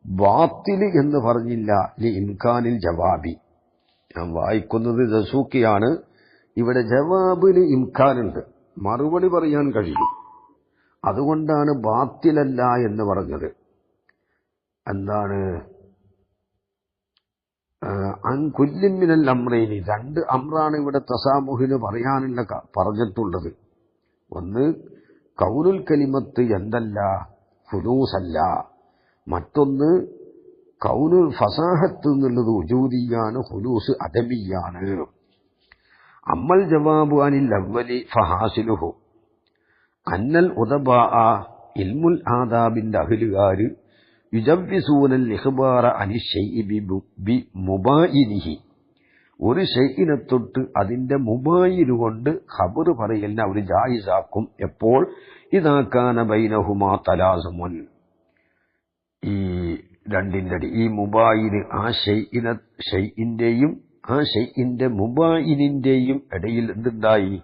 ബാത്തിൽ എന്ന് പറഞ്ഞില്ല. ലി ഇംകാനിൽ ജവാബി, ഞാൻ വായിക്കുന്നത് ദസൂക്കിയാണ്. ഇവിടെ ജവാബിന് ഇംകാനുണ്ട്, മറുപടി പറയാൻ കഴിയും. അതുകൊണ്ടാണ് ബാത്തിലല്ല എന്ന് പറഞ്ഞത്. എന്താണ്? അൻ കുല്ലിൻ മിനൽ അംറൈനി, രണ്ട് അമ്രാണ് ഇവിടെ തസാമുഹിന് പറയാനുള്ള പറഞ്ഞിട്ടുള്ളത്. ഒന്ന് ഖൗലുൽ കലിമത്ത് എന്തല്ല? ഖുലൂസല്ല. മറ്റൊന്ന് കൗനുൽ ഫസാഹത്ത് എന്നുള്ളത് ഉജൂദിയാണ്, ഖുലൂസ് അദമിയാണ്. അമ്മൽ ജവാബു അനിൽ അവ്വലി ഫഹാസിലുഹു അന്നൽ ഉദബാഅ, ഇൽമുൽ ആദാബിന്റെ അഹ്ലുകാര് യുജവ്വിസൂനൽ ഇഖ്ബാറ അനി ശൈഇ ബി മുബായിനിഹി, ഒരു ഷൈഇനെ തൊട്ട് അതിന്റെ മുബായിന് കൊണ്ട് ഖബർ പറയലിനെ അവർ ജായിസാക്കും. എപ്പോൾ? ഇദാ കാന ബൈനഹുമാ തലാസുമുൻ, ഈ രണ്ടിന്റെ അടി, ഈ മുബായിന് ആ ഷൈഇന്റെയും ആ ഷൈഇന്റെ മുബായിനിന്റെയും ഇടയിൽ എന്തുണ്ടായി?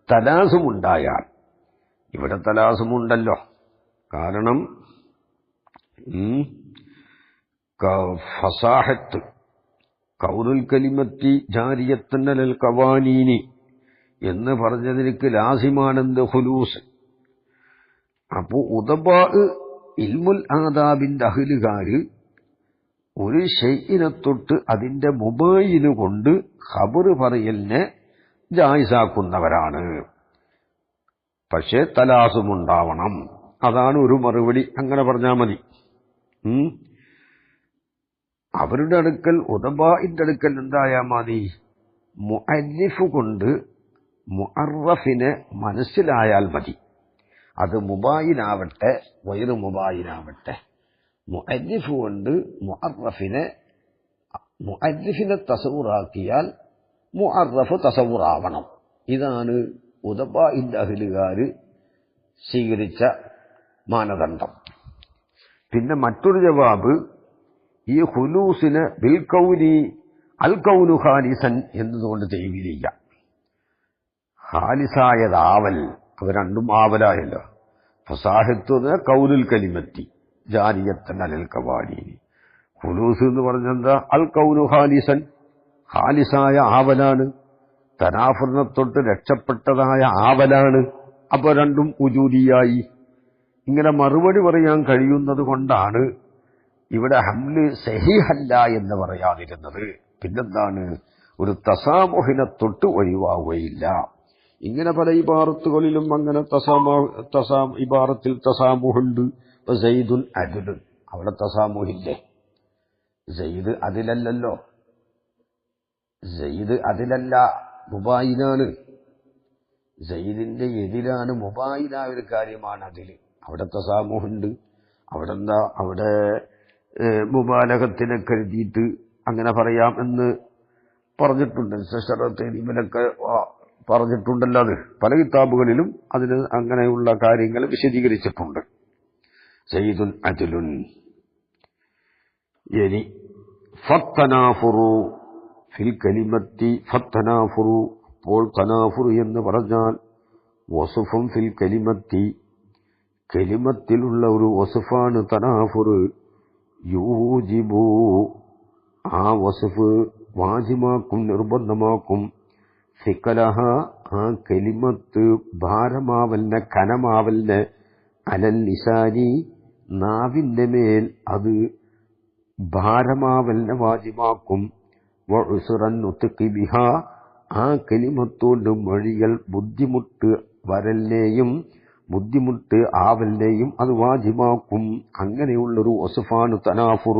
തലാസുമുണ്ടായാൽ. ഇവിടെ തലാസുമുണ്ടല്ലോ. കാരണം ഫസാഹത്ത് ഖൗലുൽ കലിമത്തി ജാരിയത്തൻ അലൽ ഖവാനീനി എന്ന് പറഞ്ഞതിലേക്ക് ലാസിമാണെന്ത്? ഖുലൂസ്. അപ്പോ ഉദബാ ഇൽമുൽ ആദാബിന്റെ അഹ്ലുകാര് ഒരു ഷൈഇനെ തൊട്ട് അതിന്റെ മുബായിന് കൊണ്ട് ഖബർ പറയലിനെ ജായിസാക്കുന്നവരാണ്. പക്ഷേ തലാസുമുണ്ടാവണം. അതാണ് ഒരു മറുപടി. അങ്ങനെ പറഞ്ഞാൽ മതി. അവരുടെ അടുക്കൽ ഉദബാഇന്റെ അടുക്കൽ എന്തായാൽ മതി? മുഅർരിഫ് കൊണ്ട് മുഅർറഫിനെ മനസ്സിലായാൽ മതി. അത് മുബായിനാവട്ടെ വൈറു മുബായിനാവട്ടെ. മുഅർരിഫ് കൊണ്ട് മുഅർരിഫിനെ തസവുറാക്കിയാൽ മുഅർറഫ് തസവുറാവണം. ഇതാണ് ഉദബാഇന്റെ അഹ്ലുകാര് സ്വീകരിച്ച മാനദണ്ഡം. പിന്നെ മറ്റൊരു ജവാബ്, ഈ ഖുലൂസിന് ബിൽ കൗനി അൽ കൗനു ഖാലിസൻ എന്നതുകൊണ്ട് തെയ്വീലില്ല. ഖാലിസായതാവൽ, അത് രണ്ടും ആവലായല്ലോ. ഫസാഹത്ത് കൗലുൽ കലിമത്തി ജാരിയത്തൻ അലൽ ഖവാലീനി. ഖുലൂസ് എന്ന് പറഞ്ഞെന്താ? അൽ കൗനു ഖാലിസൻ, ഖാലിസായ ആവലാണ്, തനാഫുറിനെ തൊട്ട് രക്ഷപ്പെട്ടതായ ആവലാണ്. അപ്പൊ രണ്ടും ഉജൂദിയായി. ഇങ്ങനെ മറുപടി പറയാൻ കഴിയുന്നത് കൊണ്ടാണ് ഇവിടെ ഹംല് സഹീഹല്ല എന്ന് പറയാതിരുന്നത്. പിന്നെന്താണ്? ഒരു തസാമുഹിനെ തൊട്ട് ഒഴിവാവുകയില്ല. ഇങ്ങനെ പല ഇബാറത്തുകളിലും അങ്ങനെ ഇബാറത്തിൽ തസാമുഹുണ്ട്. സയ്യിദുൻ അദ്ലുൻ, അവിടെ തസാമുഹില്ലേ? സയ്യിദ് അതിലല്ലോ, സയ്യിദ് അതിലല്ല, മുബായിനാണ്. സയ്യിദിന്റെ എതിരാണ്, മുബായിനായ ഒരു കാര്യമാണ് അതില്. അവിടെ തസാമുഹുണ്ട്. അവിടെ എന്താ? അവിടെ മുബാലകത്തിനെ കരുതിയിട്ട് അങ്ങനെ പറയാം എന്ന് പറഞ്ഞിട്ടുണ്ട്. ഇവനൊക്കെ പറഞ്ഞിട്ടുണ്ടല്ലോ. അത് പല കിതാബുകളിലും അതിന് അങ്ങനെയുള്ള കാര്യങ്ങൾ വിശദീകരിച്ചിട്ടുണ്ട്. സയ്യിദുൻ അദ്ലുൻ. ഇനി ഫത്തനാഫുറു ഫിൽ കലിമത്തി ഫത്തനാഫുറു. അപ്പോൾ തനാഫുർ എന്ന് പറഞ്ഞാൽ വസുഫും ഫിൽ കലിമത്തി, കലിമത്തിലുള്ള ഒരു വസുഫാണ് തനാഫുർ. യൂജിബു, ആ വസുഫ് വാജിമാക്കും, നിർബന്ധമാക്കും. സിക്കലഹ, ആ കലിമത്ത് ഭാരമാവലിനെ, കനമാവലിനെ, അലൽ ലിസാനി, നാവിന്റെ മേൽ അത് ഭാരമാവലിനെ വാജിമാക്കും. വഉസ്റൻ നുത്ഖി ബിഹാ, ആ കലിമത്തോട് മൊഴികൾ ബുദ്ധിമുട്ട് വരലിനെയും ബുദ്ധിമുട്ട് ആവലിനെയും അത് വാജിമാക്കും. അങ്ങനെയുള്ളൊരു വസുഫാണ് തനാഫുർ.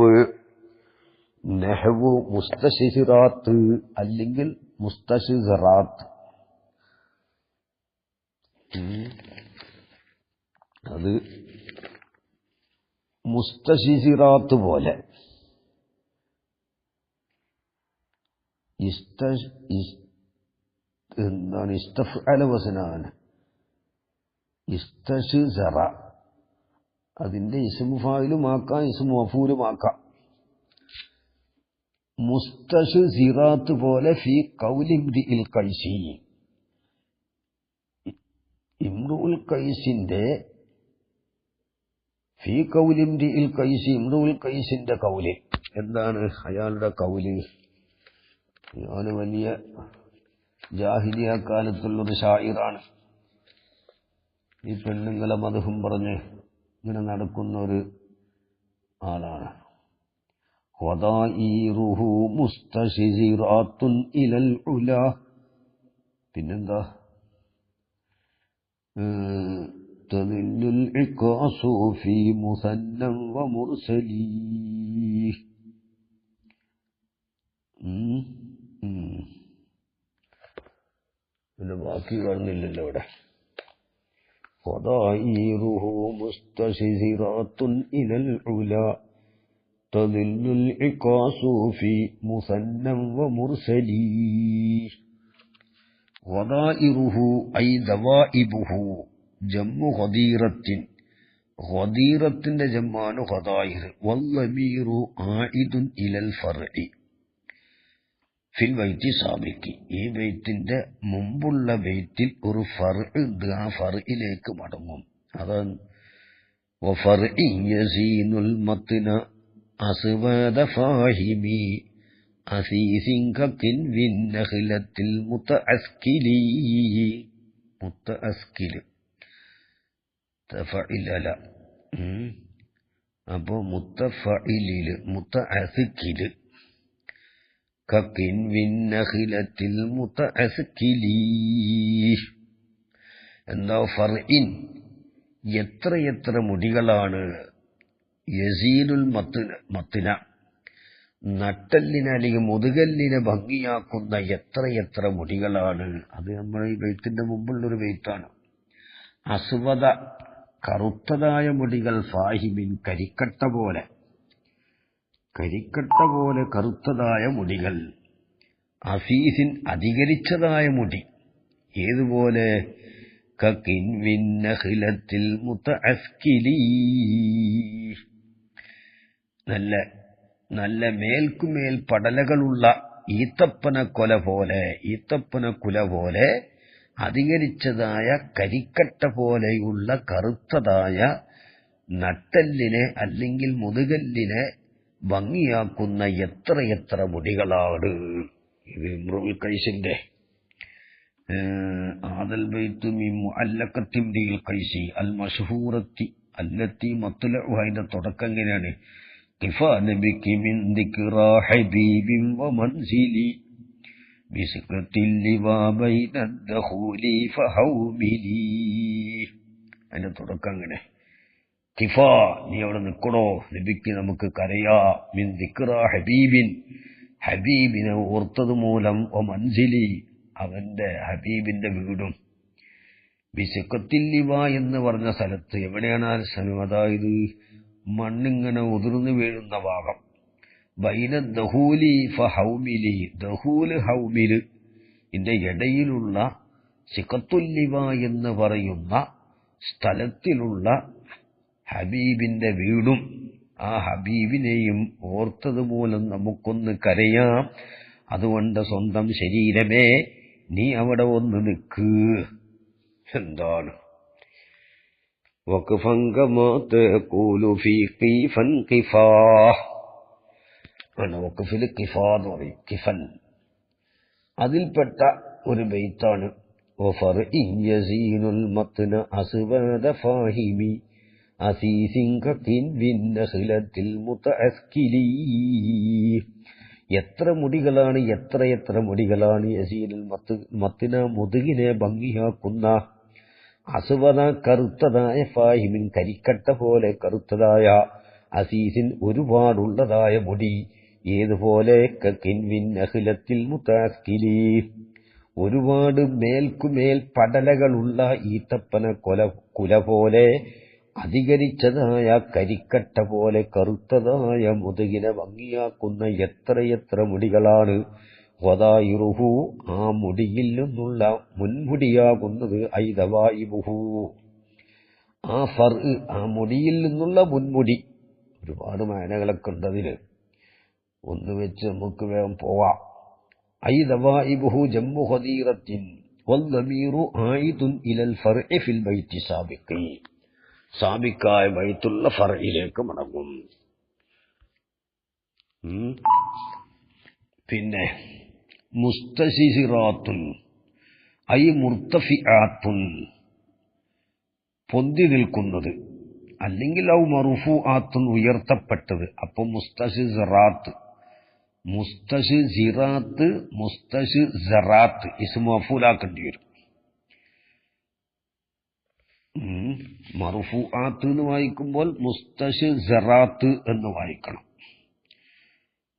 നഹ്വു മുസ്തശിറാത്ത് അല്ലെങ്കിൽ മുസ്തശിറാത്ത്. അത് മുസ്തശിറാത്ത് പോലെ എന്താണ്? ഇസ്തഫ്അല വസ്നാണ്. ഇസ്തശിറ, അതിന്റെ ഇസ്മു ഫായിലുമാക്കാം, ഇസ്മു മഫൂലുമാക്കാം. മുസ്തശിറാത്ത് പോലെ ഫീ ഖൗലി ഇംറിഇൽ ഖൈസി, ഇംറുൽ ഖൈസിന്റെ ഫീ ഖൗലി ഇംറിഇൽ ഖൈസി, ഇംറുൽ ഖൈസിന്റെ കൗല്. എന്താണ് അയാളുടെ കൗല്? ഞാൻ വലിയ ജാഹിലിയ കാലത്തുള്ളൊരു ഷായിറാണ്. ഈ പെണ്ണുങ്ങളെ മദ്ഹും പറഞ്ഞ് ഇങ്ങനെ നടക്കുന്ന ഒരു ആളാണ്. വദായിറുഹു മുസ്തശിറാത്തുൻ ഇലൽ ഉലാ. പിന്നെന്താ? തദില്ലുൽ ഇഖാസു ഫീ മുസന്നം വ മുർസലി. പിന്നെ ബാക്കി കാണുന്നില്ലല്ലോ ഇവിടെ. وضائره مستشزرات إلى العلا تظل العكاس في مثنى ومرسلي. وضائره أي ذوائبه جم غديرة. غديرة جمان غدائر. والضمير عائد إلى الفرع ഫിൽ ബൈത്തി സാബിക്ക്. ഈ ബൈത്തിന്റെ മുമ്പുള്ള ബൈത്തിൽ ഒരു ഫർഇ ഉണ്ട്, ആ ഫർഇലേക്ക് മടങ്ങും. അതാണ് വഫർഇ യസീനുൽ മത്ന അസ്വദ ഫാഹിമി അസീസിൻ കകിൻ വിൻ നഖലത്തിൽ മുതഅസ്കിലി. മുതഅസ്കിൽ തഫഇലല. അപ്പോ മുതഫഇലിൽ മുതഅസ്കിൽ കകിൻ വിൻ നഖലത്തിൽ മുതഅസ്കിലി. എന്താ ഫർഇൻ, എത്രയെത്ര മുടികളാണ്, യസീനുൽ മത്തിന, നട്ടെല്ലിനെ അല്ലെങ്കിൽ മുതുകല്ലിനെ ഭംഗിയാക്കുന്ന എത്രയെത്ര മുടികളാണ്. അത് നമ്മുടെ ഈ ബെയ്ത്തിന്റെ മുമ്പുള്ളൊരു ബെയ്ത്താണ്. അസ്വദ, കറുത്തതായ മുടികൾ, ഫാഹിമിൻ, കരിക്കട്ട പോലെ കറുത്തതായ മുടികൾ, അഫീസിൻ, അധികരിച്ചതായ മുടി. ഏതുപോലെ? കകിൻവിൻ നഖ്ലത്തിൽ മുതഅസ്കിലി, നല്ല മേൽക്കുമേൽ പടലകളുള്ള ഈത്തപ്പന കുല പോലെ അധികരിച്ചതായ കരിക്കട്ട പോലെയുള്ള കറുത്തതായ നട്ടെല്ലിനെ അല്ലെങ്കിൽ മുതുകല്ലിനെ ഭംഗിയാക്കുന്ന എത്രയെത്ര മുടികളാണ്. ഇത് ഇംറുൽ ഖൈസിന്റെ ആദൽ ബൈത്തു മിൻ മുഅല്ലഖത്തി ഇംറുൽ ഖൈസി അൽ മശ്ഹൂറത്തി അല്ലത്തി മത്ലഉഹ. അതിന്റെ തുടക്കം എങ്ങനെയാണ്? ഖിഫാനബികി മിൻ ദിക്റാ ഹബീബിൻ വമൻസിലി ബിസ്ഖത്തിൽ ലിവാ ബൈന ദഖൂലി ഫഹൗമിലി. അതിന്റെ തുടക്കം അങ്ങനെ. ഖിഫാ, നീ അവിടെ നിൽക്കണോ, നബിക്ക് നമുക്ക് കരയാ, മിൻ ദിക്റാ ഹബീബിൻ, ഹബീബിനെ ഓർത്തത് മൂലം, വമൻസിലി, അവന്റെ ഹബീബിന്റെ വീടും. ബിസ്ഖത്തിൽ ലിവാ എന്ന് പറഞ്ഞ സ്ഥലത്ത്, എവിടെയാണ് ആ സ്ഥലം? അതായത് മണ്ണിങ്ങനെ ഉതിർന്നു വീഴുന്ന ഭാഗം. ബൈന ദഹൂലി ഫഹൗമിലി, ദഹൂല് ഹൗമില് ഇതിന്റെ ഇടയിലുള്ള സിഖത്തുല്ലിവ എന്ന് പറയുന്ന സ്ഥലത്തിലുള്ള ഹബീബിന്റെ വീടും ആ ഹബീബിനെയും ഓർത്തത് മൂലം നമുക്കൊന്ന് കരയാം. അതുകൊണ്ട് സ്വന്തം ശരീരമേ, നീ അവിടെ ഒന്ന് നിൽക്ക്. എന്താണ്? വഖഫിൽ ഖിഫാ എന്ന് പറയും, കിഫൻ. അതിൽപ്പെട്ട ഒരു ബൈത്താണ് യസീനുൽ മത്ന അസ്വദ ഫാഹിമി അസീസിൻ ബിന്നഖിലത്തിൽ മുതഅസ്കിലി. എത്ര മുടികളാണ്, എത്രയെത്ര മുടികളാണ്, യസീനുൽ മത്ന, മുതുകിനെ ഭംഗിയാക്കുന്ന, അസ്വദ, കറുത്തതായ, ഫാഹിമിൻ, കരിക്കട്ട പോലെ കറുത്തതായ, അസീസിൻ, ഒരുപാടുള്ളതായ മുടി. ഏതുപോലെ? കകിൻവിൻ നഖ്ലത്തിൽ മുതഅസ്കിലി, ഒരുപാട് മേൽക്കുമേൽ പടലകളുള്ള ഈത്തപ്പന കുല പോലെ അധികരിച്ചതായ കരിക്കട്ട പോലെ കറുത്തതായ മുതുകിനെ ഭംഗിയാക്കുന്ന എത്രയെത്ര മുടികളാണ്. വദായിറുഹു, ആ മുടിയിൽ നിന്നുള്ള മുൻമുടിയാകുന്നത്, ഐദവായിബുഹു, ആ ഫർ, ആ മുടിയിൽ നിന്നുള്ള മുൻമുടി. ഒരുപാട് മാനകളൊക്കെ ഉണ്ട് അതിന്, ഒന്ന് വെച്ച് നമുക്ക് വേഗം പോവാം. ഐദവായിബുഹു ജമ്മു ഖദീറത്തിൻ വൽദമീറു ആയിദുൻ ഇലൽ ഫർഇ ഫിൽ ബൈത്തി സാബിഖി, സാബിക്കായ ബൈത്തുള്ള ഫർഇലേക്ക് മടങ്ങും. പിന്നെ മുസ്തശിറാത്തുൻ ഐ മുർത്തഫിആത്തുൻ, പൊന്തി നിൽക്കുന്നത്, അല്ലെങ്കിൽ ഔ മർഫൂആത്തുൻ, ഉയർത്തപ്പെട്ടത്. അപ്പം മുസ്തശിറാത്ത്, മുസ്തശിറാത്ത് ഇസ്മു മഫൂലാക്കേണ്ടി വരും. മർഫൂആത്ത് എന്ന് വായിക്കുമ്പോൾ മുസ്തശിറാത്ത് എന്ന് വായിക്കണം.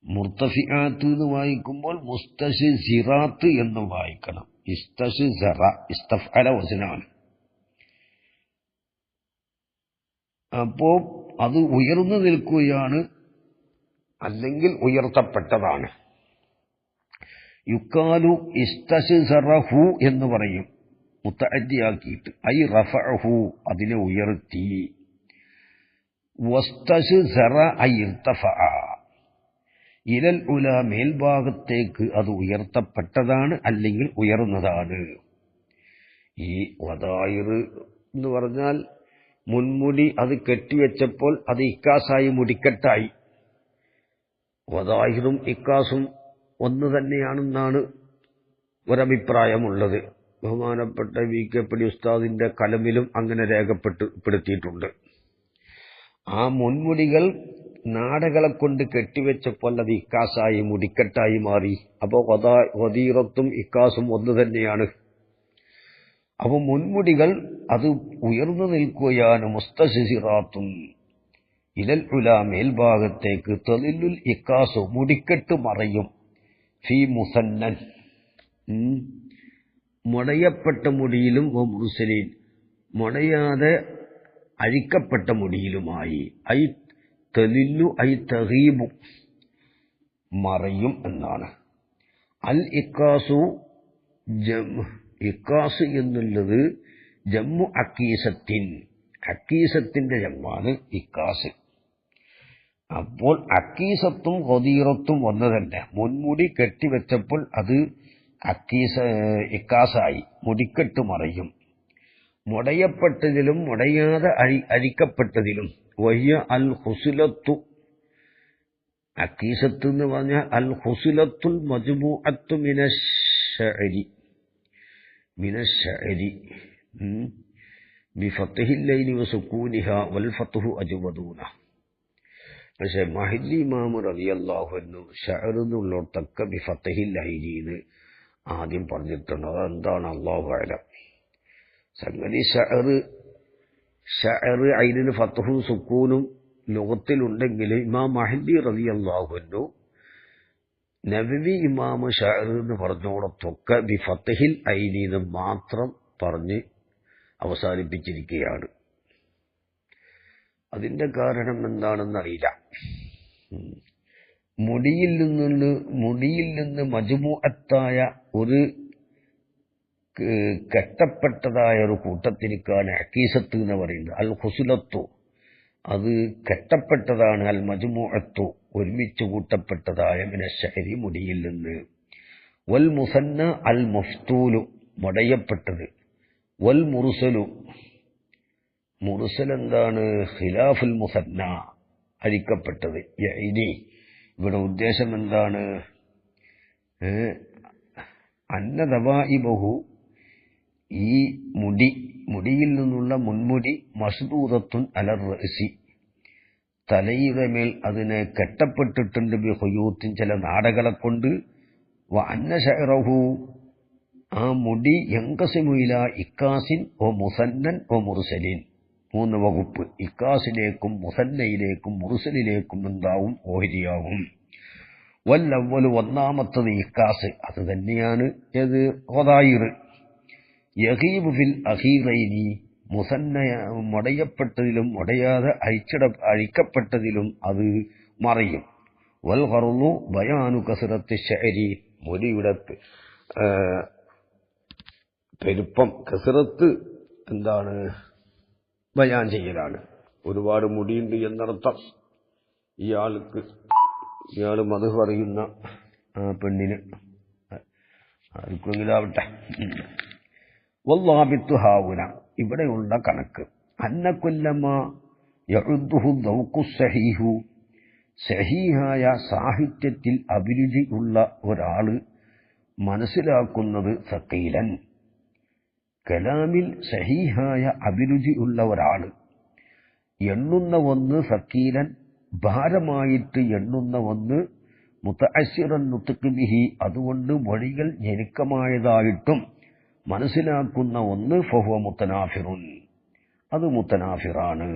മുർത്തഫിആത്ത് എന്ന് വായിക്കുമ്പോൾ മുസ്തശിറാത്ത് എന്ന് വായിക്കണം. ഇസ്തശിറ, ഇസ്തഫ്അല വസ്നാണ്. അപ്പോ അത് ഉയർന്നു നിൽക്കുകയാണ്, അല്ലെങ്കിൽ ഉയർത്തപ്പെട്ടതാണ്. യുക്കാലു ഇസ്തശിറഹു എന്ന് പറയും, മുത്തഅദ്ദിയാക്കിയിട്ട്. ഐ റഫഅഹു, അതിനെ ഉയർത്തി. വസ്തശിറ ഐ ഇർതഫഅ, ഇലൽ ഉല, മേൽഭാഗത്തേക്ക് അത് ഉയർത്തപ്പെട്ടതാണ്, അല്ലെങ്കിൽ ഉയർന്നതാണ്. ഈ വദായിർ എന്ന് പറഞ്ഞാൽ മുൻമുടി, അത് കെട്ടിവെച്ചപ്പോൾ അത് ഇക്കാസായി മുടിക്കെട്ടായി. വദായിറും ഇക്കാസും ഒന്ന് തന്നെയാണെന്നാണ് ഒരഭിപ്രായമുള്ളത്. ബഹുമാനപ്പെട്ട വി കെ പടി ഉസ്താദിന്റെ കലമിലും അങ്ങനെ രേഖപ്പെടുത്തിയിട്ടുണ്ട്. ആ മുൻമുടികൾ നാടകളെ കൊണ്ട് കെട്ടിവെച്ചപ്പോൾ അത് ഇക്കാസായി മുടിക്കെട്ടായി മാറി. അപ്പോൾ വദീറത്തും ഇക്കാസും ഒന്ന് തന്നെയാണ്. അപ്പൊ മുൻമുടികൾ അത് ഉയർന്നു നിൽക്കുകയാണ്. മുസ്തസിറാത്തും ഇലൽ ഉലാ മേൽഭാഗത്തേക്ക്, തളില്ലുൽ ഇക്കാസു മുടിക്കെട്ട് മറയും, ഫീ മുസന്നൻ മുടയപ്പെട്ട മുടിയിലും, വ മുർസലീൻ മുടയാതെ അഴിക്കപ്പെട്ട മുടിയിലുമായി. ഐ തളില്ലു ഐ തഗീബു മറയും എന്നാണ്. അൽ ഇക്കാസു ഇക്കാസ് എന്നുള്ളത് ജമ്മു അക്കീസത്തിൻ, അക്കീസത്തിന്റെ ജമ്മാണ് ഇക്കാസ്. അപ്പോൾ അക്കീസത്തും ഖദീറത്തും ഒന്ന് തന്നെ. മുൻമുടി കെട്ടിവെച്ചപ്പോൾ അത് ഇക്കാസായി, മുടിക്കെട്ട് മറയും. മുടയപ്പെട്ടതിലും മുടയാതെ അഴിക്കപ്പെട്ടതിലും വഹിയ അൽ ഹുസുലത്തു, അക്കീസത്ത് എന്ന് പറഞ്ഞാൽ അൽ ഹുസുലത്തുൽ മജ്മൂഅത്തു മിനശ്ശഅരി ബിഫത്ഹിൽ ലൈനി വസുകൂനിഹാ വൽ ഫത്ഹു അജ്വദൂന. പക്ഷെ മഹല്ലി ഇമാം റളിയല്ലാഹു അൻഹു ശഅർ എന്നുള്ളതൊക്കെ ബിഫത്ഹിൽ ലൈനിന്ന് ആദ്യം പറഞ്ഞിട്ടുണ്ട്. അതെന്താണ് അല്ലാഹു അഅലം. സംഗതി ശഅർ ഐനിന് ഫത്ഹും സുക്കൂനും ലോകത്തിലുണ്ടെങ്കിൽ ഇമാം മഹല്ലി റളിയല്ലാഹു അൻഹു നബവി ഇമാം ശഅർ എന്ന് പറഞ്ഞോടത്തൊക്കെ ബിഫത്ഹിൽ ഐനിന്ന് മാത്രം പറഞ്ഞ് അവസാനിപ്പിച്ചിരിക്കുകയാണ്. അതിന്റെ കാരണം എന്താണെന്നറിയില്ല. മുടിയിൽ നിന്ന് മജ്മൂഅത്തായ ഒരു കെട്ടപ്പെട്ടതായ ഒരു കൂട്ടത്തിനിക്കാണ് അക്കീസത്ത് എന്ന് പറയുന്നത്. അൽ ഹുസുലത്തു അത് കെട്ടപ്പെട്ടതാണ്, അൽ മജ്മൂഅത്തു ഒരുമിച്ച് കൂട്ടപ്പെട്ടതായ മിനശ്ശഅരി മുടിയിൽ നിന്ന്. വൽ മുസന്ന അൽ മഫ്തൂലു മുടയപ്പെട്ടത്. വൽ മുർസലു മുർസൽ എന്താണ്? ഖിലാഫുൽ മുസന്ന അഴിക്കപ്പെട്ടത്. ഇനി ഇവിടെ ഉദ്ദേശം എന്താണ്? അന്നദവാഇബഹു ഈ മുടിയിൽ നിന്നുള്ള മുൻമുടി മസ്ദൂദത്തുൻ അലർ റഅസി തലയുടെ മേൽ അതിനെ കെട്ടപ്പെട്ടിട്ടുണ്ട്. ബിഹുയൂത്തിൻ ചില നാടകളെ കൊണ്ട്. വ അന്ന ശഅറഹു ആ മുടി യൻഖസിമു ഇലാ ഇക്കാസിൻ വ മുസന്നൻ വ മുർസലിൻ, 3 വകുപ്പ്. ഇക്കാസിലേക്കും മുസന്നയിലേക്കും മുർസലിലേക്കും എന്താവും? ഓഹരിയാവും. വല്ലവ്വലു ഒന്നാമത്തത് ഇക്കാസ്, അത് തന്നെയാണ് ഏത്? ഖദായിർ. യഗീബു ഫിൽ അഖീറൈനി മുസന്ന മുടയപ്പെട്ടതിലും മുടയാതെ അഴിക്കപ്പെട്ടതിലും അത് മറയും. വൽ ഖർളു ബയാനു കസ്റത്തി ശഅരി മുടിയുടെ പെരുപ്പം, കസ്റത്ത് എന്താണ്? ബയാൻ ചെയ്യലാണ്. ഒരുപാട് മുടിയുണ്ട് എന്നർത്ഥം. ഇയാൾ മത് പറയുന്ന പെണ്ണിന് ആർക്കെങ്കിലാവട്ടെ. വല്ലാബിത്തു ഹാവുന ഇവിടെയുള്ള കണക്ക് അന്ന കുല്ലമാ യഉദ്ദുഹു ദൗഖു സഹീഹു സഹീഹായ സാഹിത്യത്തിൽ അഭിരുചി ഉള്ള ഒരാള് മനസ്സിലാക്കുന്നത് സഖീലൻ, കലാമിൽ സഹീഹായ അഭിരുചി ഉള്ള ഒരാള് എണ്ണുന്ന ഒന്ന് സഖീലൻ ഭാരമായിട്ട് എണ്ണുന്ന ഒന്ന്, മുതഅസ്സിറൻ നുത്ഖി ബിഹി അതുകൊണ്ട് മൊഴികൾ ഞെരുക്കമായതായിട്ടും മനസ്സിലാക്കുന്ന ഒന്ന്, ഫഹുവ മുത്തനാഫിറുൻ അത് മുത്തനാഫിറാണ്.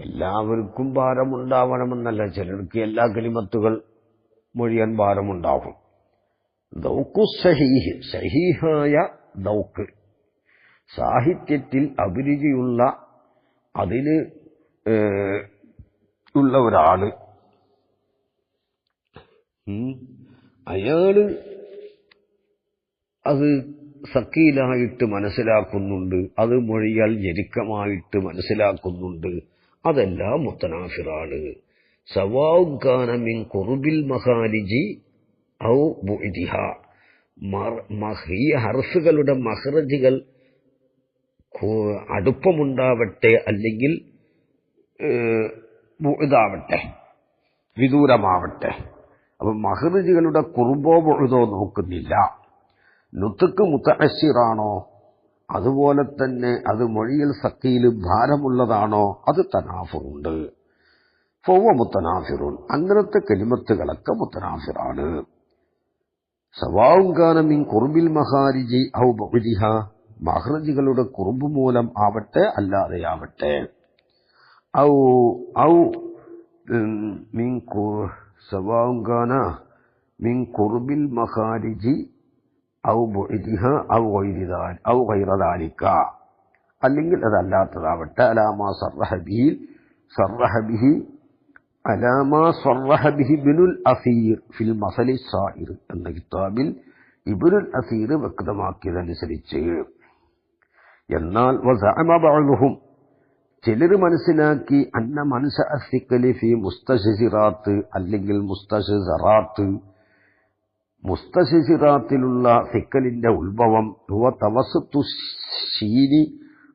എല്ലാവർക്കും ഭാരമുണ്ടാവണമെന്നല്ല, ചിലർക്ക് എല്ലാ കലിമത്തുകൾ മൊഴിയാൻ ഭാരമുണ്ടാവും. ദൗഖു സഹീഹ് സഹീഹായ ദൗക്ക് സാഹിത്യത്തിൽ അഭിരുചിയുള്ള അതിന് ഉള്ള ഒരാള് അയാള് അത് സക്കീലായിട്ട് മനസ്സിലാക്കുന്നുണ്ട്, അത് മൊഴിയാൽ ഞെരുക്കമായിട്ട് മനസ്സിലാക്കുന്നുണ്ട്. അതെല്ലാം മുത്തനാഫിറാണ്. സവാഉൻ കാന മിൻ ഖുർബിൽ മഖാരിജി ഔ ബുഇദിഹ ഈ ഹർഫുകളുടെ മഖ്റജുകൾ അടുപ്പമുണ്ടാവട്ടെ അല്ലെങ്കിൽ ബുഇദാവട്ടെ വിദൂരമാവട്ടെ. അപ്പൊ മഖ്റജുകളുടെ ഖുർബോ ബുഇദോ നോക്കുന്നില്ല. നുത്ഖ് മുതഅസ്സിറാണോ അതുപോലെ തന്നെ അത് മൊഴിയിൽ സക്കീൽ ഭാരമുള്ളതാണോ, അത് തനാഫുറുണ്ട്. ഫഹുവ മുത്തനാഫിറുൻ അങ്ങനത്തെ കലിമത്തുകളൊക്കെ മുത്തനാഫിറാണ്. സവാഉൻ കാന മിൻ ഖുർബിൽ മഖാരിജി ഔ ബഅദിഹ, മഖ്റജുകളുടെ കുറുമ്പ് മൂലം ആവട്ടെ അല്ലാതെയാവട്ടെ. ഔ ഔ മിൻ സവാഉൻ കാന മിൻ ഖുർബിൽ മഖാരിജി ഔ ബഅദിഹ ഔ ഗൈറ ദാലിക, അല്ലെങ്കിൽ അതല്ലാത്തതാവട്ടെ. അലാമാ സറഹ ബിഹി ഇബ്നുൽ അസീർ ഫിൽ മസലി സായിർ എന്ന കിതാബിൽ ഇബ്നുൽ അസീർ വ്യക്തമാക്കിയതനുസരിച്ച്. എന്നാൽ വസഅമ ബഅ്ദുഹും, ചിലർ മനസ്സിലാക്കി, അന്ന മൻശഅ അസ്സിഖലി ഫി മുസ്തശ്ശിറാത്ത്, അല്ലെങ്കിൽ മുസ്തശ്ശിറാത്ത്, മുസ്തശ്ശിറാത്തിലുള്ള സിക്കലിന്റെ ഉത്ഭവം ഹുവ തവസ്സുത്തു ശീനി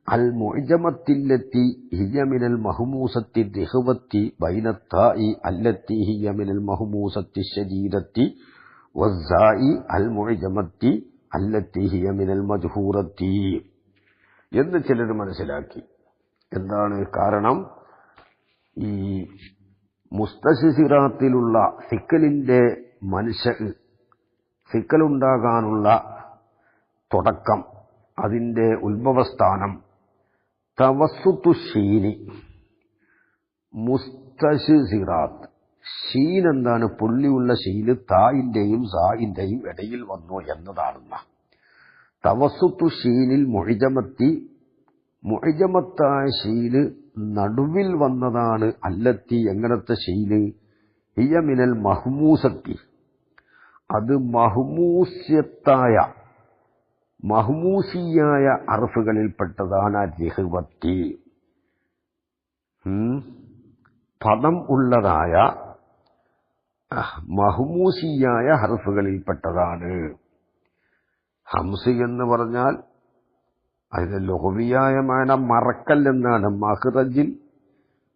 അൽ മുഅ്ജമത്തില്ലത്തി ഹിയ മിനൽ മഹ്മൂസത്തി ദിഹ്വത്തി ബൈന താഇ അല്ലത്തി ഹിയ മിനൽ മഹ്മൂസത്തി ശദീദത്തി വസ്സാഇ അൽ മുഅ്ജമത്തി അല്ലത്തി ഹിയ മിനൽ മജ്ഹൂറത്തി എന്ന് ചിലർ മനസ്സിലാക്കി. എന്താണ് കാരണം? ഈ മുസ്തശ്ശിറാത്തിലുള്ള സിക്കലിന്റെ സിക്കലുണ്ടാകാനുള്ള തുടക്കം, അതിന്റെ ഉത്ഭവസ്ഥാനം തവസ്സുത്തു ഷീനി, മുസ്തശ്ശിറാത്ത്. ഷീൻ എന്താണ്? പുള്ളിയുള്ള ഷീന് തായിന്റെയും സായിന്റെയും ഇടയിൽ വന്നു എന്നതാണെന്ന. തവസ്സുത്തു ഷീനിൽ മുഅ്ജമത്തായ ഷീന് നടുവിൽ വന്നതാണ്. അല്ലത്തി, എങ്ങനത്തെ ഷീന്? ഹിയ മിനൽ മഹ്മൂസത്തി, അത് മഹ്മൂസിയായ അർഫുകളിൽപ്പെട്ടതാണ്. ദിഹ്വത്തി, പദം ഉള്ളതായ മഹ്മൂസിയായ ഹർഫുകളിൽപ്പെട്ടതാണ്. ഹംസ് എന്ന് പറഞ്ഞാൽ അതിന്റെ ലഘുവിയായ മാന മറക്കൽ എന്നാണ്. മഖ്റജിൽ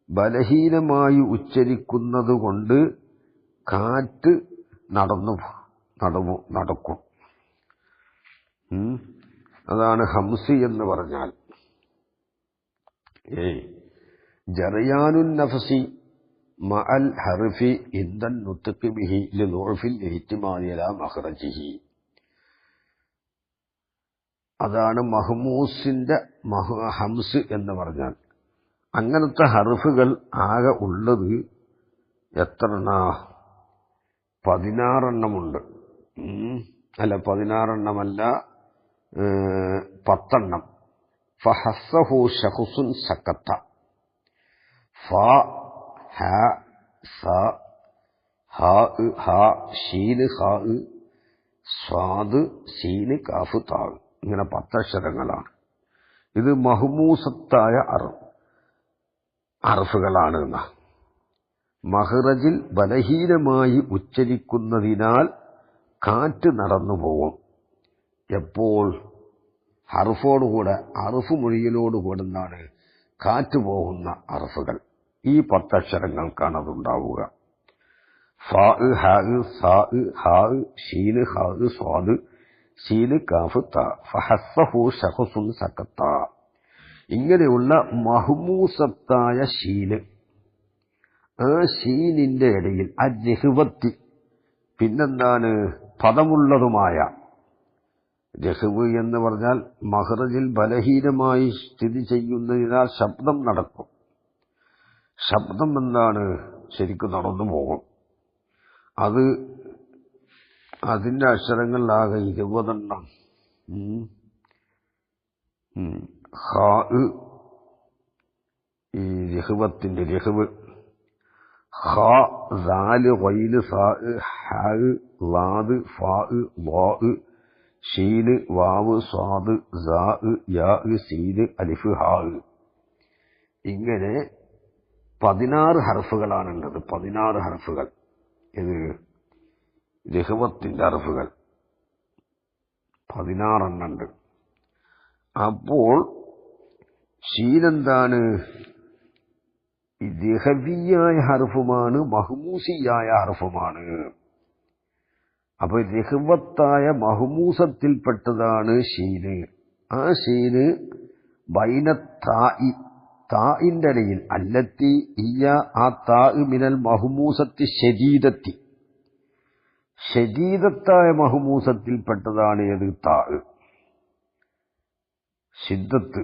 ബലഹീനമായി ഉച്ചരിക്കുന്നത് കൊണ്ട് കാറ്റ് നടക്കും. അതാണ് ഹംസി എന്ന് പറഞ്ഞാൽ. ജറയാനുൻ നഫ്സി മഅൽ ഹർഫി ഇൻദൻ നുത്ഖി ബിഹി ലിദുഅഫിൽ ഇഹ്തിമാലി അലാ മഖ്റജിഹി. അതാണ് മഹ്മൂസിന്റെ ഹംസ് എന്ന് പറഞ്ഞാൽ. അങ്ങനത്തെ ഹർഫുകൾ ആകെ ഉള്ളത് എത്രണ്ണ? 16 അല്ല, 16 10. ഫഹസ്സഹു ശഖ്സുൻ സക്കത്ത. ഫ ഹ സ ഹ ഹ ഷീന് ഖ സ്വാദ് സീന് കാഫ് താ, ഇങ്ങനെ 10 അക്ഷരങ്ങളാണ്. ഇത് മഹ്മൂസത്തായ അർഫുകളാണ്. മഖ്റജിൽ ബലഹീനമായി ഉച്ചരിക്കുന്നതിനാൽ കാറ്റ് നടന്നുപോകും. എപ്പോൾ? ഹർഫോടുകൂടെ, അർഫ് മൊഴിയിലോടുകൂടെ എന്താണ്? കാറ്റ് പോകുന്ന അർഫുകൾ. ഈ 10 അക്ഷരങ്ങൾക്കാണ് അതുണ്ടാവുക. ഫ ഹ സ ഹ ഷീന് ഹ സ്വാദ് സീന് കാഫ് ത ഫഹസ്സഹു ശഖ്സുൻ സക്കത്ത. ഇങ്ങനെയുള്ള മഹ്മൂസത്തായ ഷീന്, ആ ഷീനിന്റെ ഇടയിൽ അജ്ഹ്വത്തി, പിന്നെന്താണ്? പദമുള്ളതുമായ. ജഹ്വ് എന്ന് പറഞ്ഞാൽ മഖ്റജിൽ ബലഹീനമായി സ്ഥിതി ചെയ്യുന്നതിനാൽ ശബ്ദം നടക്കും. ശബ്ദം എന്താണ്? ശരിക്കും നടന്നു പോകും. അതിന്റെ അക്ഷരങ്ങളിലാകെ 20. ഖാ, ഈ രഹ്വത്തിന്റെ രഹ്വ്. ഖാ, ദാല്, ഗൈന്, സാ, ഹാ, ളാദ്, ഫാ, ളാ, ഷീന്, വാവ്, സ്വാദ്, സാ, യാ, സീന്, അലിഫ്, ഹാ. ഇങ്ങനെ 16 ഹർഫുകളാണുള്ളത്. 16 ഹർഫുകൾ. ഇത് രഹ്വത്തിന്റെ ഹർഫുകൾ 16 ഉണ്ട്. അപ്പോൾ ഷീനെന്താണ്? രഹവിയായ ഹർഫുമാണ്, മഹ്മൂസിയായ ഹർഫുമാണ്. അപ്പൊ രഹ്വത്തായ മഹ്മൂസത്തിൽപ്പെട്ടതാണ് ഷീന്. ആ ഷീന് ബൈന താഇ, താഇന്റെ ഇടയിൽ, അല്ലത്തി ഹിയ, ആ താഇ മിനൽ മഹ്മൂസത്തി ശദീദത്തി, ശദീദത്തായ മഹ്മൂസത്തിൽപ്പെട്ടതാണ് ഏത്? താ. ശിദ്ദത്ത്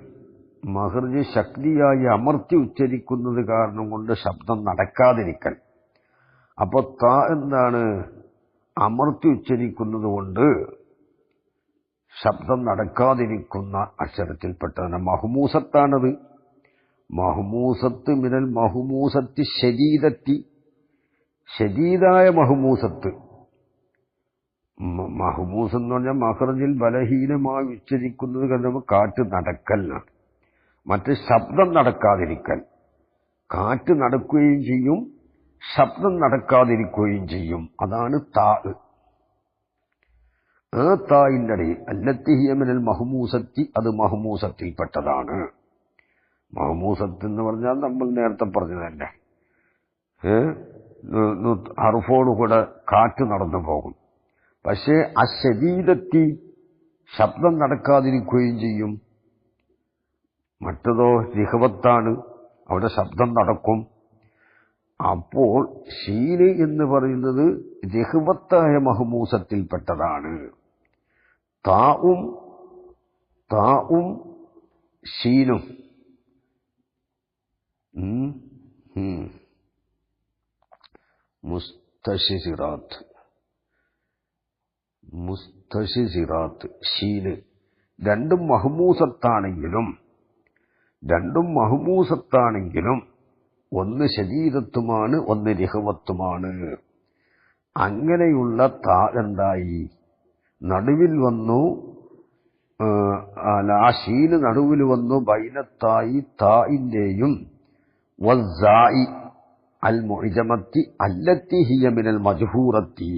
മഖ്റജ് ശക്തിയായി അമർത്തി ഉച്ചരിക്കുന്നത് കാരണം കൊണ്ട് ശബ്ദം നടക്കാതിരിക്കൽ. അപ്പൊ താ എന്താണ്? അമർത്തി ഉച്ചരിക്കുന്നത് കൊണ്ട് ശബ്ദം നടക്കാതിരിക്കുന്ന അക്ഷരത്തിൽപ്പെട്ടതാണ്. മഹ്മൂസത്താണത്. മഹ്മൂസത്ത് മിനൽ മഹ്മൂസത്തി ശദീദത്തി, ശദീദായ മഹ്മൂസത്ത്. മഹ്മൂസ് എന്ന് പറഞ്ഞാൽ മഖ്റജിൽ ബലഹീനമായി ഉച്ചരിക്കുന്നത് കാരണം കാറ്റ് നടക്കലാണ്. മറ്റ് ശബ്ദം നടക്കാതിരിക്കൽ. കാറ്റ് നടക്കുകയും ചെയ്യും, ശബ്ദം നടക്കാതിരിക്കുകയും ചെയ്യും. അതാണ് താ. ആ തായിന്റെ ഇടയിൽ അല്ലത്തി ഹിയ മിനൽ മഹ്മൂസത്തി, അത് മഹ്മൂസത്തിൽപ്പെട്ടതാണ്. മഹ്മൂസത്ത് എന്ന് പറഞ്ഞാൽ നമ്മൾ നേരത്തെ പറഞ്ഞതല്ലേ, ഹർഫോടുകൂടെ കാറ്റ് നടന്നു പോകും. പക്ഷേ അശദീദത്തി ശബ്ദം നടക്കാതിരിക്കുകയും ചെയ്യും. മറ്റതോ രിഹവത്താണ്, അവിടെ ശബ്ദം നടക്കും. അപ്പോൾ ഷീന് എന്ന് പറയുന്നത് രിഹവത്തായ മഹ്മൂസത്തിൽപ്പെട്ടതാണ്. താവും ഷീനും മുസ്തശിറാത്ത് ഷീന് രണ്ടും മഹ്മൂസത്താണെങ്കിലും ഒന്ന് ശദീദത്തുമാണ്, ഒന്ന് രിഹവത്തുമാണ്. അങ്ങനെയുള്ള താ എന്തായി? നടുവിൽ വന്നു. ആ ഷീന് നടുവിൽ വന്നു. ബൈനത്തായി തായിന്റെയും വസ്സായി അൽ മുഅ്ജമത്തി അല്ലത്തി ഹിയ മിനൽ മജ്ഹൂറത്തി,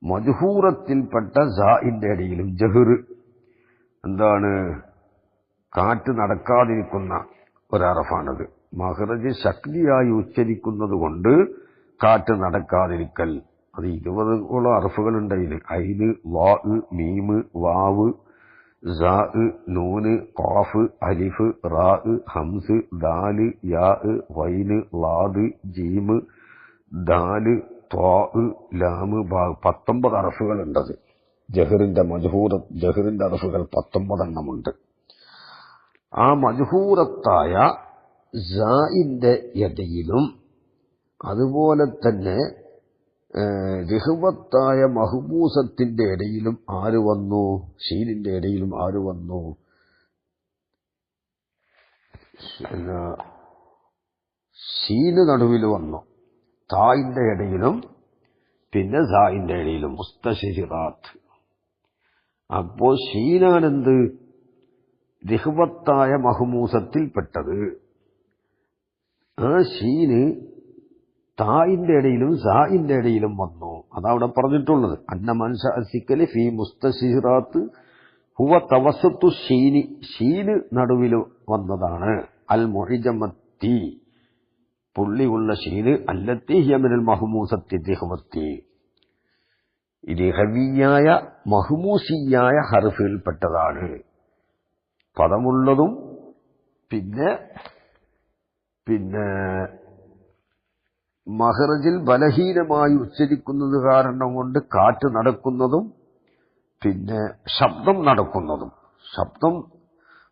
മജ്ഹൂറത്തിൽപ്പെട്ട സാഇന്റെ ഇടയിലും. ജഹ്ർ എന്താണ്? കാറ്റ് നടക്കാതിരിക്കുന്ന ഒരറഫാണത്. മഖ്റജ് ശക്തിയായി ഉച്ചരിക്കുന്നത് കൊണ്ട് കാറ്റ് നടക്കാതിരിക്കൽ. അത് 20ഓളം അറഫുകളുണ്ട് അതിൽ. ഐന്, വാ, മീമ്, വാവ്, സാ, നൂന്, ഖാഫ്, അലിഫ്, റാ, ഹംസ്, ദാല്, യാ, ഗൈന്, ലാദ്, ജീമ്, ദാല്, ത്വാ, ലാമ്, ബാ. 19 അറഫുകളുണ്ടത്. ജഹറിന്റെ അറഫുകൾ 19 എണ്ണമുണ്ട്. ആ മജ്ഹൂറത്തായ സാഇന്റെ ഇടയിലും അതുപോലെ തന്നെ രിഹവത്തായ മഹ്മൂസത്തിന്റെ ഇടയിലും ആര് വന്നു? ഷീനിന്റെ ഇടയിലും ആര് വന്നു? ഷീന് നടുവിൽ വന്നു. തായിന്റെ ഇടയിലും പിന്നെ സായിന്റെ ഇടയിലും. മുസ്തശിറാത്ത്. അപ്പോൾ ഷീനാണെന്ത്? രിഹവത്തായ മഹ്മൂസത്തിൽപ്പെട്ടത്. ആ ഷീന് തായിന്റെ ഇടയിലും സായിന്റെ ഇടയിലും വന്നു. അതവിടെ പറഞ്ഞിട്ടുള്ളത്. അന്ന മൻശ അസിക്കല് ഫീ മുസ്തശിറാത്ത് ഹുവ തവസ്സുത്തു ഷീനി, ഷീന് നടുവിൽ വന്നതാണ്. അൽ മുഅ്ജമത്തി പുള്ളിയുള്ള ഷീന് അല്ലത്തി ഹിയ മിനൽ മഹ്മൂസത്തി രിഹവത്തി, രിഹവിയായ മഹ്മൂസിയായ ഹർഫിൽപ്പെട്ടതാണ്. പദമുള്ളതും പിന്നെ മഖ്റജിൽ ബലഹീനമായി ഉച്ചരിക്കുന്നത് കാരണം കൊണ്ട് കാറ്റ് നടക്കുന്നതും പിന്നെ ശബ്ദം നടക്കുന്നതും. ശബ്ദം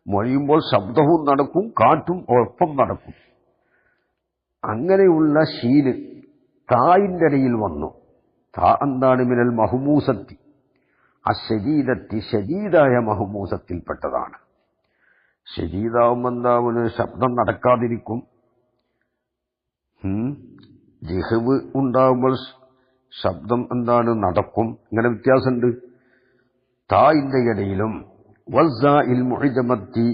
മൊഴിയുമ്പോൾ ശബ്ദവും നടക്കും, കാറ്റും ഒപ്പം നടക്കും. അങ്ങനെയുള്ള ഷീന് തായിന്റെ ഇടയിൽ വന്നു. താ എന്താണ്? മിനൽ മഹ്മൂസത്തി അശദീദത്തി, ശദീദായ മഹ്മൂസത്തിൽപ്പെട്ടതാണ്. ശദീദാവുമ്പോൾ എന്താവുന്നു? ശബ്ദം നടക്കാതിരിക്കും. ജിഹ്വ് ഉണ്ടാകുമ്പോൾ ശബ്ദം എന്താണ്? നടക്കും. ഇങ്ങനെ വ്യത്യാസമുണ്ട്. തായിന്റെ ഇടയിലും വസ്സാഇൽ മുഅ്ജമത്തി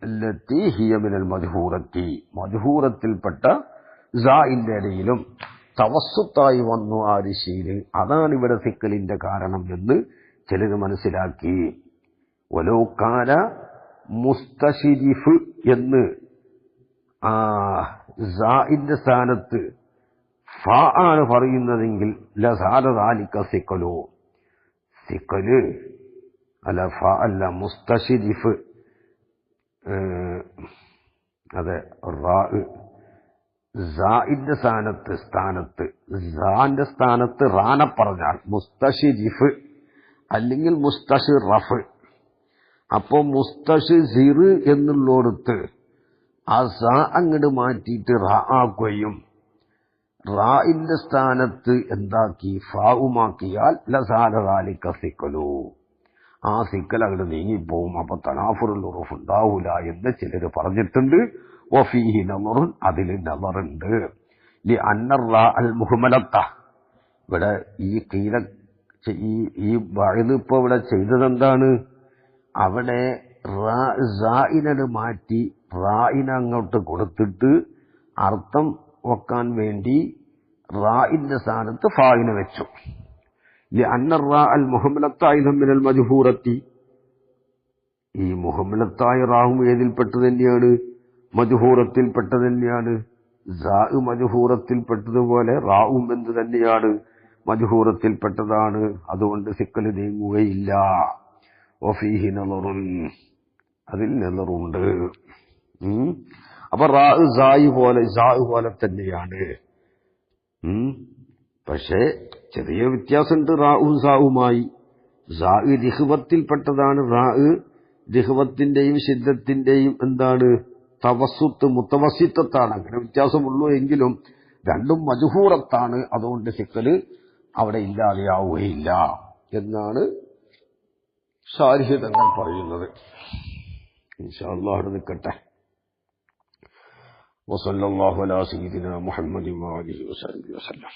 അല്ലത്തി ഹിയ മിനൽ മജ്ഹൂറത്തി, മജ്ഹൂറത്തിൽപ്പെട്ട സായിന്റെ ഇടയിലും തവസ്സുത്തായി വന്നു ആ ഋഷിയില്. അതാണ് ഇവിടെ സിക്കലിന്റെ കാരണം എന്ന് ചിലർ മനസ്സിലാക്കി. വലൗകാന മുസ്തശിരിഫ് എന്ന് സായിന്റെ സ്ഥാനത്ത് ഫ ആണ് പറയുന്നതെങ്കിൽ ലസാല ദാലിക സിക്കലോ, സിക്കല് അല്ല, ഫ അല്ല, മുസ്തശിരിഫ്. അതെ, റാ സാഇന്റെ സ്ഥാനത്ത് സാന്റെ സ്ഥാനത്ത് റാന പറഞ്ഞാൽ മുസ്തഷിരിഫ് അല്ലെങ്കിൽ മുസ്തഷിറഫ്. അപ്പോ മുസ്തഷിർ എന്നുള്ളടത്ത് ആ സാ അങ്ങോട്ട് മാറ്റിയിട്ട് റാ ആക്കുകയും റാഇന്റെ സ്ഥാനത്ത് എന്താക്കി ഫാവുമാക്കിയാൽ ലസാലി സിക്കലു, ആ സിക്കൽ അങ്ങോട്ട് നീങ്ങിപ്പോവും. അപ്പൊ തനാഫുറുൽ ഉറൂഫ് ഉണ്ടാവൂല എന്ന് ചിലർ പറഞ്ഞിട്ടുണ്ട്. വഫീഹി നളറുൻ, അതിൽ നളറുണ്ട്. ലി അന്ന റാ അൽ മുഹ്മലത്ത, ഇവിടെ ഈ വഅദ് ഇപ്പൊ ഇവിടെ ചെയ്തതെന്താണ്? അവിടെ റാഇനെ മാറ്റി റായിനെ അങ്ങോട്ട് കൊടുത്തിട്ട് അർത്ഥം വെക്കാൻ വേണ്ടി റാഇന്റെ സ്ഥാനത്ത് ഫായിനെ വെച്ചു. ലഅന്ന റാ അൽ മുഹമ്മലത്ത അയ്ദൻ മിനൽ മജ്ഹൂറത്തി, ഈ മുഹമ്മലത്തായ റാഹും ഏതിൽപ്പെട്ടത് തന്നെയാണ്? മജ്ഹൂറത്തിൽപ്പെട്ടത് തന്നെയാണ്. സാ മജ്ഹൂറത്തിൽപ്പെട്ടതുപോലെ റാവും എന്ത് തന്നെയാണ്? മജ്ഹൂറത്തിൽപ്പെട്ടതാണ്. അതുകൊണ്ട് സിക്കല് നീങ്ങുകയില്ല. വഫീഹി നളറുൻ, അതിൽ നളറുണ്ട്. അപ്പൊ റാ പോലെ തന്നെയാണ്. പക്ഷേ ചെറിയ വ്യത്യാസമുണ്ട് റാവും സാവുമായി. സാ ദിഹ്വത്തിൽപ്പെട്ടതാണ്. റാ ദിഹ്വത്തിന്റെയും ശിദ്ദത്തിന്റെയും എന്താണ്? മുത്തവസ്സിത്താണ്. അങ്ങനെ വ്യത്യാസമുള്ളൂ. എങ്കിലും രണ്ടും മജ്ഹൂറത്താണ്. അതുകൊണ്ട് സിക്കല് അവിടെ ഇല്ലാതെയാവുകയില്ല എന്നാണ് ശാരിഹ് തങ്ങൾ പറയുന്നത്. ഇൻഷാ അല്ലാഹ് അവിടെ നിൽക്കട്ടെ. വസല്ലല്ലാഹു അലാ സയ്യിദിനാ മുഹമ്മദിൻ വഅലിഹി വസല്ലം.